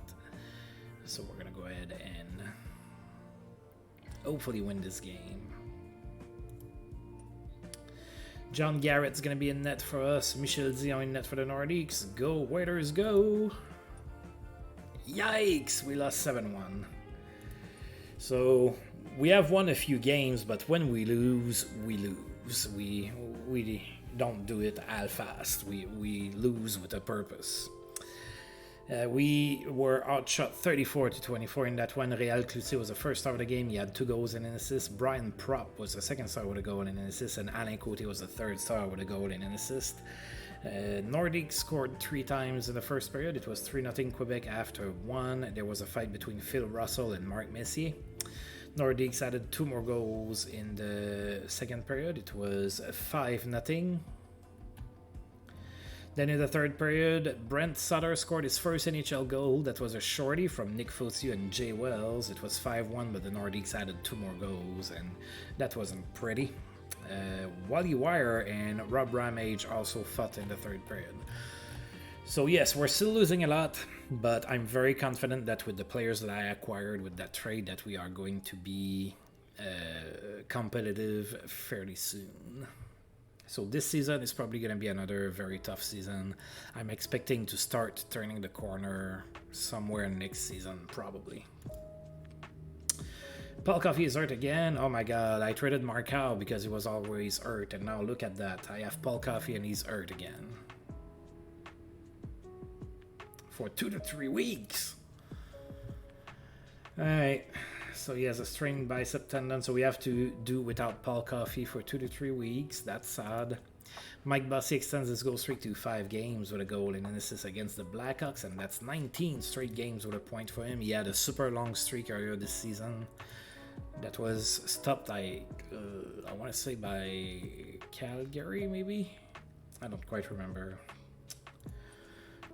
Speaker 1: So we're going to go ahead and hopefully win this game. John Garrett's going to be in net for us. Michel Dion in net for the Nordiques. Go, Waiters, go! Yikes! We lost 7-1. So, we have won a few games, but when we lose, we lose. We don't do it half-fast. We lose with a purpose. We were outshot 34-24 in that one. Real Cloutier was the first star of the game. He had 2 goals and an assist. Brian Propp was the second star with a goal and an assist. And Alain Côté was the third star with a goal and an assist. Nordic scored 3 times in the first period. It was 3-0 Quebec after 1. There was a fight between Phil Russell and Mark Messier. Nordiques added 2 more goals in the second period. It was 5-0. Then in the third period, Brent Sutter scored his first NHL goal. That was a shorty from Nick Fotiu and Jay Wells. It was 5-1, but the Nordiques added 2 more goals, and that wasn't pretty. Wally Wire and Rob Ramage also fought in the third period. So yes, we're still losing a lot, but I'm very confident that with the players that I acquired with that trade, that we are going to be competitive fairly soon. So this season is probably going to be another very tough season. I'm expecting to start turning the corner somewhere next season, probably. Paul Coffey is hurt again. Oh my god, I traded Markow because he was always hurt, and now look at that. I have Paul Coffey and he's hurt again. For 2 to 3 weeks. Alright. So he has a strained bicep tendon, so we have to do without Paul Coffey for 2 to 3 weeks. That's sad. Mike Bossy extends his goal streak to 5 games with a goal and an assist against the Blackhawks, and that's 19 straight games with a point for him. He had a super long streak earlier this season that was stopped, I want to say by Calgary, maybe? I don't quite remember.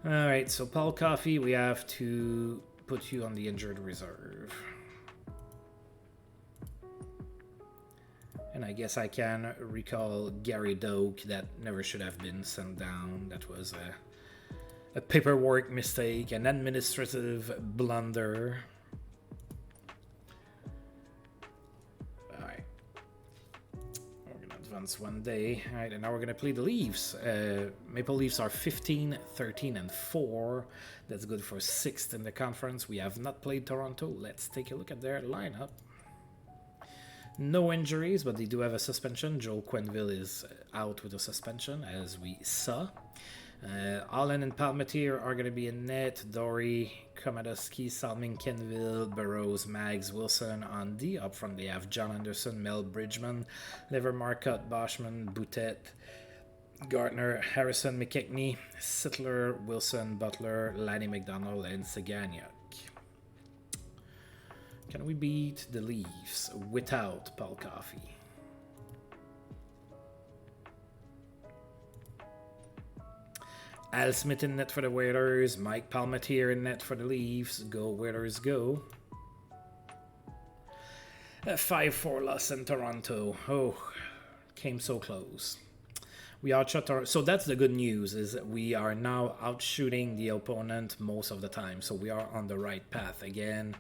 Speaker 1: Alright, so Paul Coffey, we have to put you on the injured reserve. And I guess I can recall Gary Doak, that never should have been sent down. That was a paperwork mistake, an administrative blunder. Alright. We're going to advance one day. Alright, and now we're going to play the Leafs. Maple Leafs are 15, 13, and 4. That's good for 6th in the conference. We have not played Toronto. Let's take a look at their lineup. No injuries, but they do have a suspension. Joel Quenneville is out with a suspension, as we saw. Allen and Palmetier are going to be in net. Dory, Komodowski, Salming, Kenville, Burrows, Mags, Wilson on D. Up front they have John Anderson, Mel Bridgman, Lever Marcotte, Boschman, Boutet, Gartner, Harrison, McKechnie, Sittler, Wilson, Butler, Lanny McDonald, and Sagagnac. Can we beat the Leafs without Paul Coffey? Al Smith in net for the Whalers. Mike Palmetier in net for the Leafs. Go Whalers, go. A 5-4 loss in Toronto. Oh, Came so close. We outshot our... So that's the good news, is that we are now outshooting the opponent most of the time. So we are on the right path again.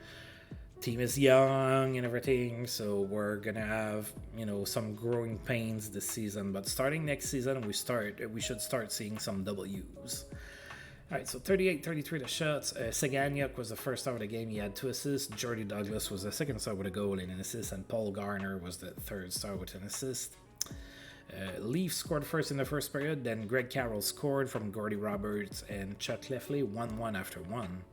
Speaker 1: Team is young and everything, so we're gonna have, you know, some growing pains this season. But starting next season, we should start seeing some W's. All right, so 38-33 the shots. Saganyuk was the first star of the game. He had 2 assists. Jordy Douglas was the second star with a goal and an assist. And Paul Garner was the third star with an assist. Leaf scored first in the first period. Then Greg Carroll scored from Gordy Roberts and Chuck Lefley, 1-1 after 1.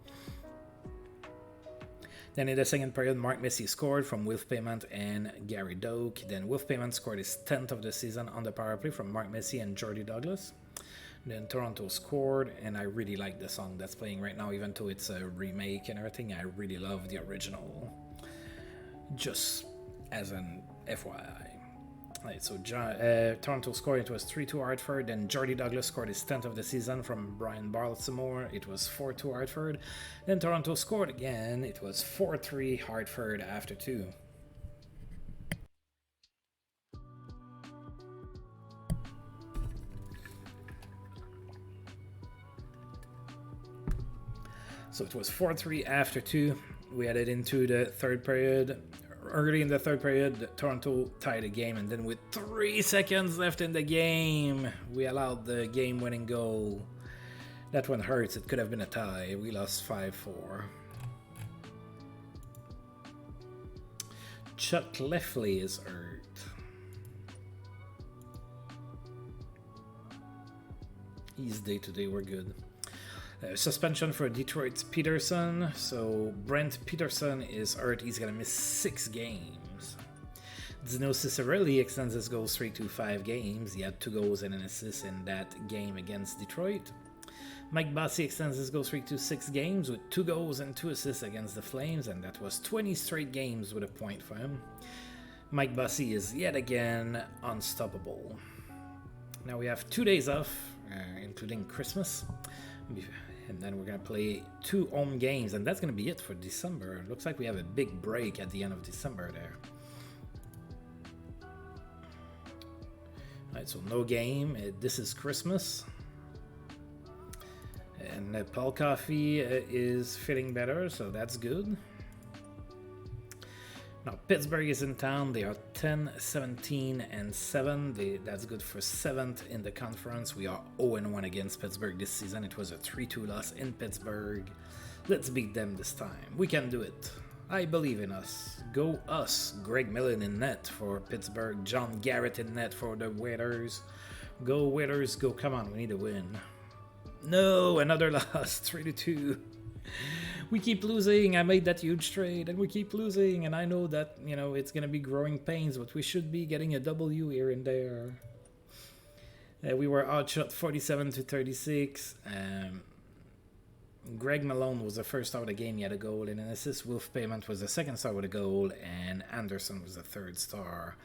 Speaker 1: Then in the second period, Mark Messier scored from Wilf Payment and Gary Doak. Then Wilf Payment scored his 10th of the season on the power play from Mark Messier and Jordy Douglas. Then Toronto scored, and I really like the song that's playing right now, even though it's a remake and everything. I really love the original, just as an FYI. Right, so Toronto scored. It was 3-2 Hartford. Then Jordy Douglas scored his 10th of the season from Brian Baltimore. It was 4-2 Hartford. Then Toronto scored again. It was 4-3 Hartford after 2. So it was 4-3 after 2. We headed into the third period. Early in the third period, Toronto tied the game, and then with 3 seconds left in the game, we allowed the game-winning goal. That one hurts. It could have been a tie. We lost 5-4. Chuck Lefley is hurt. He's day-to-day. We're good. Suspension for Detroit's Peterson. So Brent Peterson is hurt. He's going to miss 6 games. Dino Cicerelli extends his goal streak to 5 games. He had 2 goals and an assist in that game against Detroit. Mike Bossy extends his goal streak to 6 games with 2 goals and 2 assists against the Flames, and that was 20 straight games with a point for him. Mike Bossy is yet again unstoppable. Now we have 2 days off, including Christmas. And then we're going to play 2 home games, and that's going to be it for December. Looks like we have a big break at the end of December there. Alright, so no game. This is Christmas. And Paul Coffey is feeling better, so that's good. Now, Pittsburgh is in town. They are 10-17-7. That's good for 7th in the conference. We are 0-1 against Pittsburgh this season. It was a 3-2 loss in Pittsburgh. Let's beat them this time. We can do it. I believe in us. Go us. Greg Millen in net for Pittsburgh. John Garrett in net for the Whalers. Go Whalers, go. Come on, we need a win. No, another loss. 3-2. We keep losing. I made that huge trade, and we keep losing. And I know that, you know, it's going to be growing pains, but we should be getting a W here and there. We were outshot 47-36. Greg Malone was the first star of the game. He had a goal and an assist. Wilf Payment was the second star with a goal, and Anderson was the third star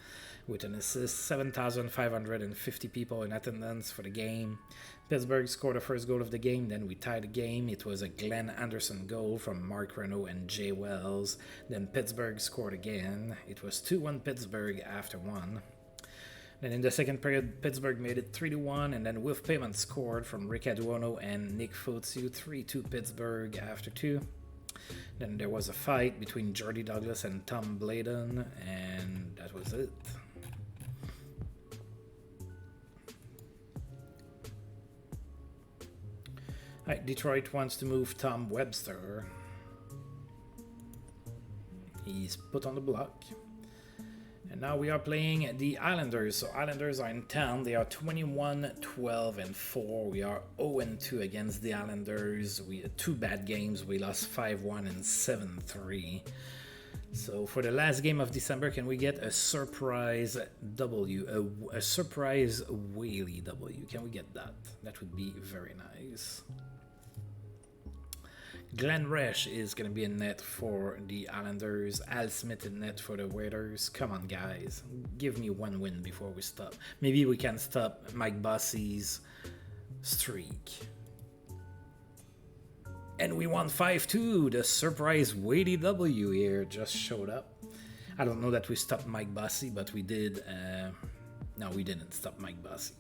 Speaker 1: with an assist. 7,550 people in attendance for the game. Pittsburgh scored the first goal of the game, then we tied the game. It was a Glenn Anderson goal from Mark Renault and Jay Wells. Then Pittsburgh scored again. It was 2-1 Pittsburgh after 1. Then in the second period, Pittsburgh made it 3-1, and then Wilf Payment scored from Rick Aduono and Nick Fotiu, 3-2 Pittsburgh after 2. Then there was a fight between Jordy Douglas and Tom Bladen, and that was it. Right, Detroit wants to move Tom Webster. He's put on the block. And now we are playing the Islanders. So Islanders are in town. They are 21-12-4. We are 0-2 against the Islanders. We had 2 bad games. We lost 5-1 and 7-3. So for the last game of December, can we get a surprise W? A surprise Whaley W. Can we get that? That would be very nice. Glenn Resch is going to be in net for the Islanders. Al Smith in net for the Whalers. Come on, guys. Give me 1 win before we stop. Maybe we can stop Mike Bossy's streak. And we won 5-2. The surprise Whaley W here just showed up. I don't know that we stopped Mike Bossy, but we did. No, we didn't stop Mike Bossy.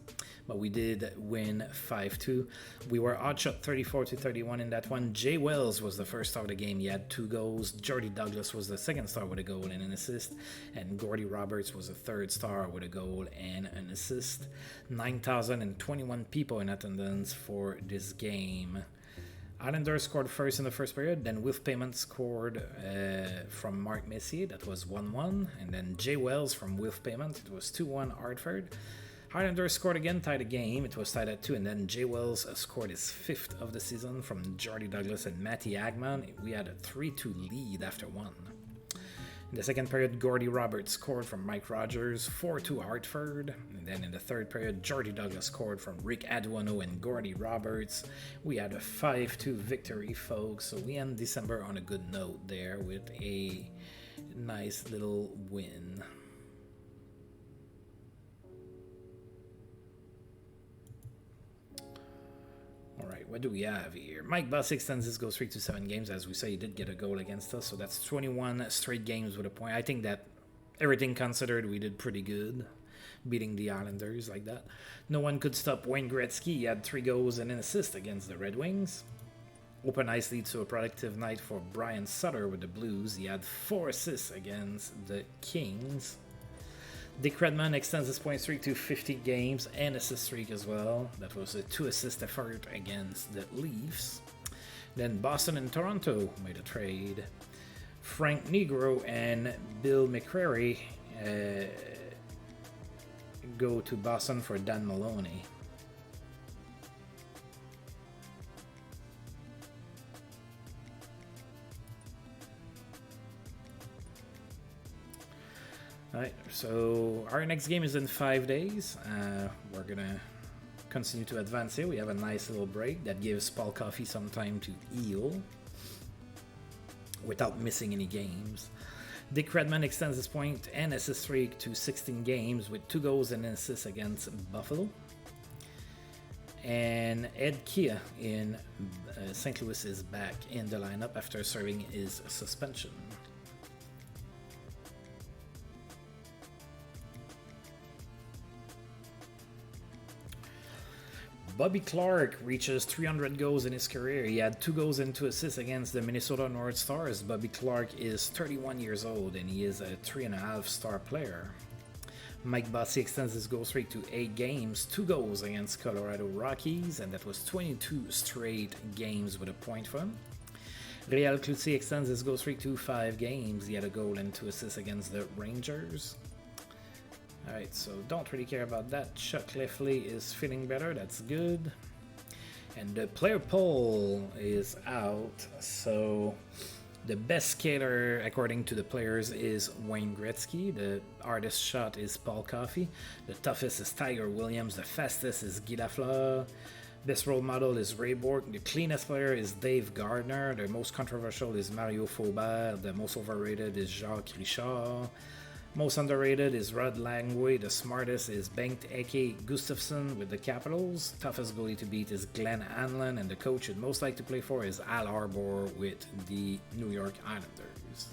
Speaker 1: But we did win 5-2. We were outshot 34-31 in that one. Jay Wells was the first star of the game. He had 2 goals. Jordy Douglas was the second star with a goal and an assist. And Gordy Roberts was the third star with a goal and an assist. 9,021 people in attendance for this game. Islanders scored first in the first period, then Wilf Payment scored from Mark Messier, that was 1-1, and then Jay Wells from Wilf Payment, it was 2-1 Hartford. Islanders scored again, tied the game, it was tied at 2, and then Jay Wells scored his 5th of the season from Jordy Douglas and Matty Agman. We had a 3-2 lead after 1. In the second period, Gordy Roberts scored from Mike Rogers, 4-2 Hartford. And then in the third period, Jordy Douglas scored from Rick Aduano and Gordy Roberts. We had a 5-2 victory, folks. So we end December on a good note there with a nice little win. Alright, what do we have here? Mike Bossy extends his goal streak to 7 games. As we say, he did get a goal against us, so that's 21 straight games with a point. I think that everything considered, we did pretty good, beating the Islanders like that. No one could stop Wayne Gretzky. He had 3 goals and an assist against the Red Wings. Open ice leads to a productive night for Brian Sutter with the Blues. He had 4 assists against the Kings. Dick Redmond extends his point streak to 50 games and assist streak as well. That was a 2-assist effort against the Leafs. Then Boston and Toronto made a trade. Frank Negro and Bill McCrary go to Boston for Dan Maloney. Alright, so our next game is in 5 days. We're gonna continue to advance here. We have a nice little break that gives Paul Coffey some time to heal without missing any games. Dick Redmond extends his point and assist streak to 16 games with 2 goals and an assist against Buffalo. And Ed Kia in St. Louis is back in the lineup after serving his suspension. Bobby Clark reaches 300 goals in his career. He had 2 goals and 2 assists against the Minnesota North Stars. Bobby Clark is 31 years old and he is a 3.5-star player. Mike Bossy extends his goal streak to 8 games, 2 goals against Colorado Rockies, and that was 22 straight games with a point for him. Réal Cloutier extends his goal streak to 5 games. He had a goal and 2 assists against the Rangers. Alright, so don't really care about that. Chuck Lefley is feeling better, that's good. And the player poll is out, so the best skater according to the players is Wayne Gretzky. The hardest shot is Paul Coffey. The toughest is Tiger Williams. The fastest is Guy Lafleur. Best role model is Ray Bourque. The cleanest player is Dave Gardner. The most controversial is Mario Faubert. The most overrated is Jacques Richard. Most underrated is Rod Langway. The smartest is Bengt Eke Gustafsson with the Capitals. Toughest goalie to beat is Glenn Hanlon. And the coach you'd most like to play for is Al Arbor with the New York Islanders.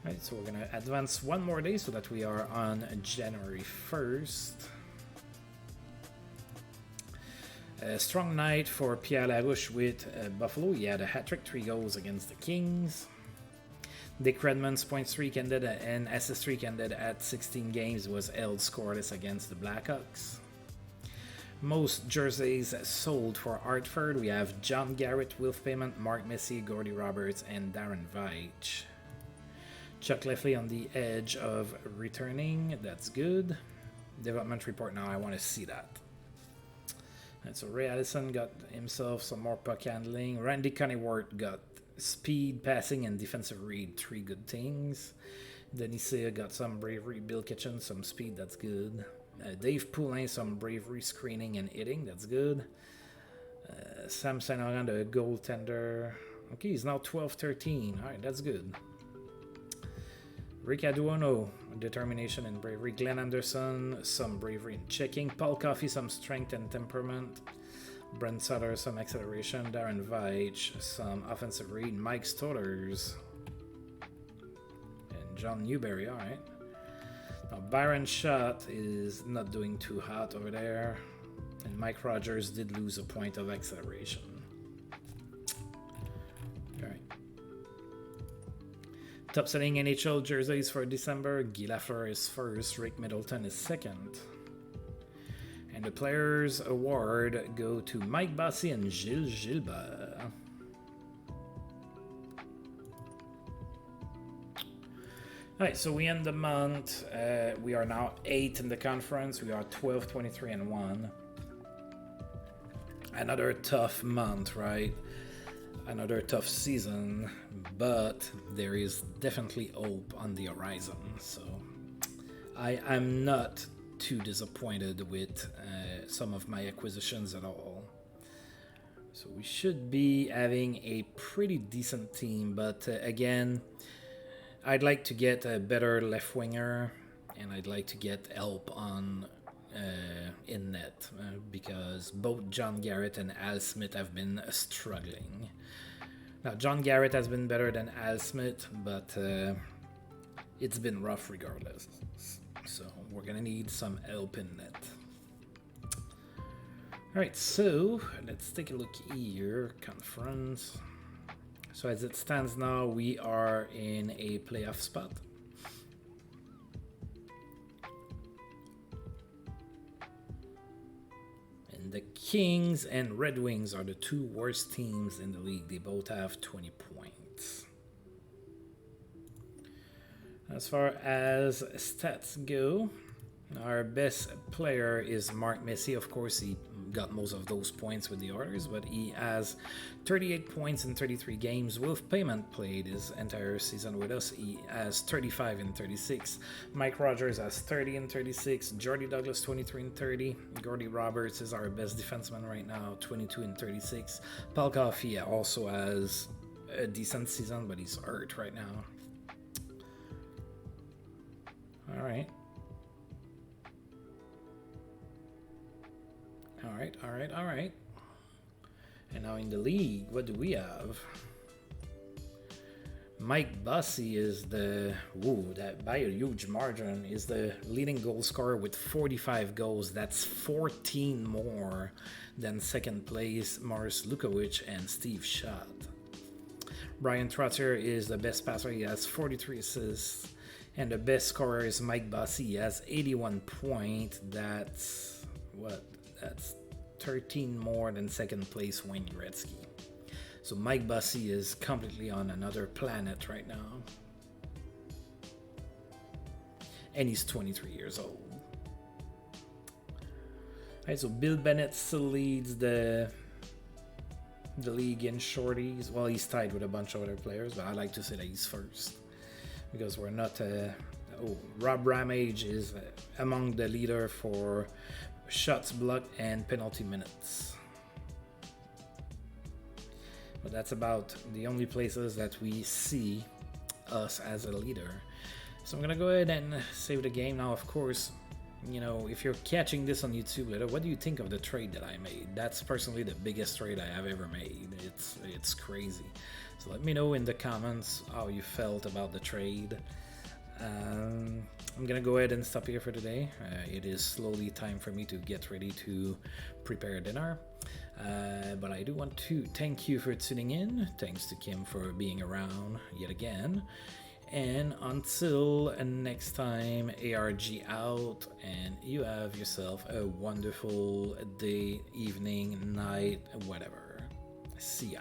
Speaker 1: Alright, so we're going to advance one more day so that we are on January 1st. A strong night for Pierre Larouche with Buffalo. He had a hat-trick, 3 goals against the Kings. Dick Redmond's point streak ended and assist streak ended at 16 games. It was held scoreless against the Blackhawks. Most jerseys sold for Hartford. We have John Garrett, Wilf Payment, Mark Messier, Gordy Roberts, and Darren Veitch. Chuck Lefley on the edge of returning. That's good. Development report now. I want to see that. And so Ray Allison got himself some more puck handling. Randy Cunningworth got speed, passing, and defensive read. 3 good things. Denis got some bravery. Bill Kitchen, some speed. That's good. Dave Poulin, some bravery, screening, and hitting. That's good. Sam Saint-Laurent, the goaltender. Okay, he's now 12-13. All right, that's good. Rick Aduano, determination and bravery. Glenn Anderson, some bravery and checking. Paul Coffey, some strength and temperament. Brent Sutter, some acceleration. Darren Veitch, some offensive read. Mike Stodders and John Newberry, alright. Now, Byron Schott is not doing too hot over there. And Mike Rogers did lose a point of acceleration. Alright. Top selling NHL jerseys for December. Guy Lafleur is first. Rick Middleton is second. And the Players Award go to Mike Bossy and Gilles Gilbert. Alright, so we end the month. We are now 8th in the conference. We are 12, 23, and 1. Another tough month, right? Another tough season, but there is definitely hope on the horizon. So I am not too disappointed with some of my acquisitions at all. So we should be having a pretty decent team, but again, I'd like to get a better left winger, and I'd like to get help on in net because both John Garrett and Al Smith have been struggling. Now, John Garrett has been better than Al Smith, but it's been rough regardless. So we're gonna need some help in net. Alright, so let's take a look here. Conference. So as it stands now, we are in a playoff spot. And the Kings and Red Wings are the two worst teams in the league. They both have 20 points. As far as stats go, our best player is Mark Messier. Of course, he got most of those points with the Oilers, but he has 38 points in 33 games. Wolf Payment played his entire season with us. He has 35 in 36. Mike Rogers has 30 in 36. Jordy Douglas 23 in 30. Gordy Roberts is our best defenseman right now, 22 in 36. Paul Coffey also has a decent season, but he's hurt right now. All right. All right. And now in the league, what do we have? Mike Bossy is that by a huge margin, is the leading goal scorer with 45 goals. That's 14 more than second place Morris Lukowicz and Steve Schott. Brian Trottier is the best passer. He has 43 assists. And the best scorer is Mike Bossy. He has 81 points. That's 13 more than second place Wayne Gretzky. So Mike Bossy is completely on another planet right now. And he's 23 years old. Alright, so Bill Bennett still leads the league in shorties. Well, he's tied with a bunch of other players, but I like to say that he's first. Because we're not... Rob Ramage is among the leader for shots blocked and penalty minutes. But that's about the only places that we see us as a leader. So I'm gonna go ahead and save the game now. Of course, you know, if you're catching this on YouTube later, what do you think of the trade that I made? That's personally the biggest trade I have ever made. It's crazy. So let me know in the comments how you felt about the trade. I'm gonna go ahead and stop here for today. It is slowly time for me to get ready to prepare dinner. But I do want to thank you for tuning in. Thanks to Kim for being around yet again. And until next time, ARG out, and you have yourself a wonderful day, evening, night, whatever. See ya.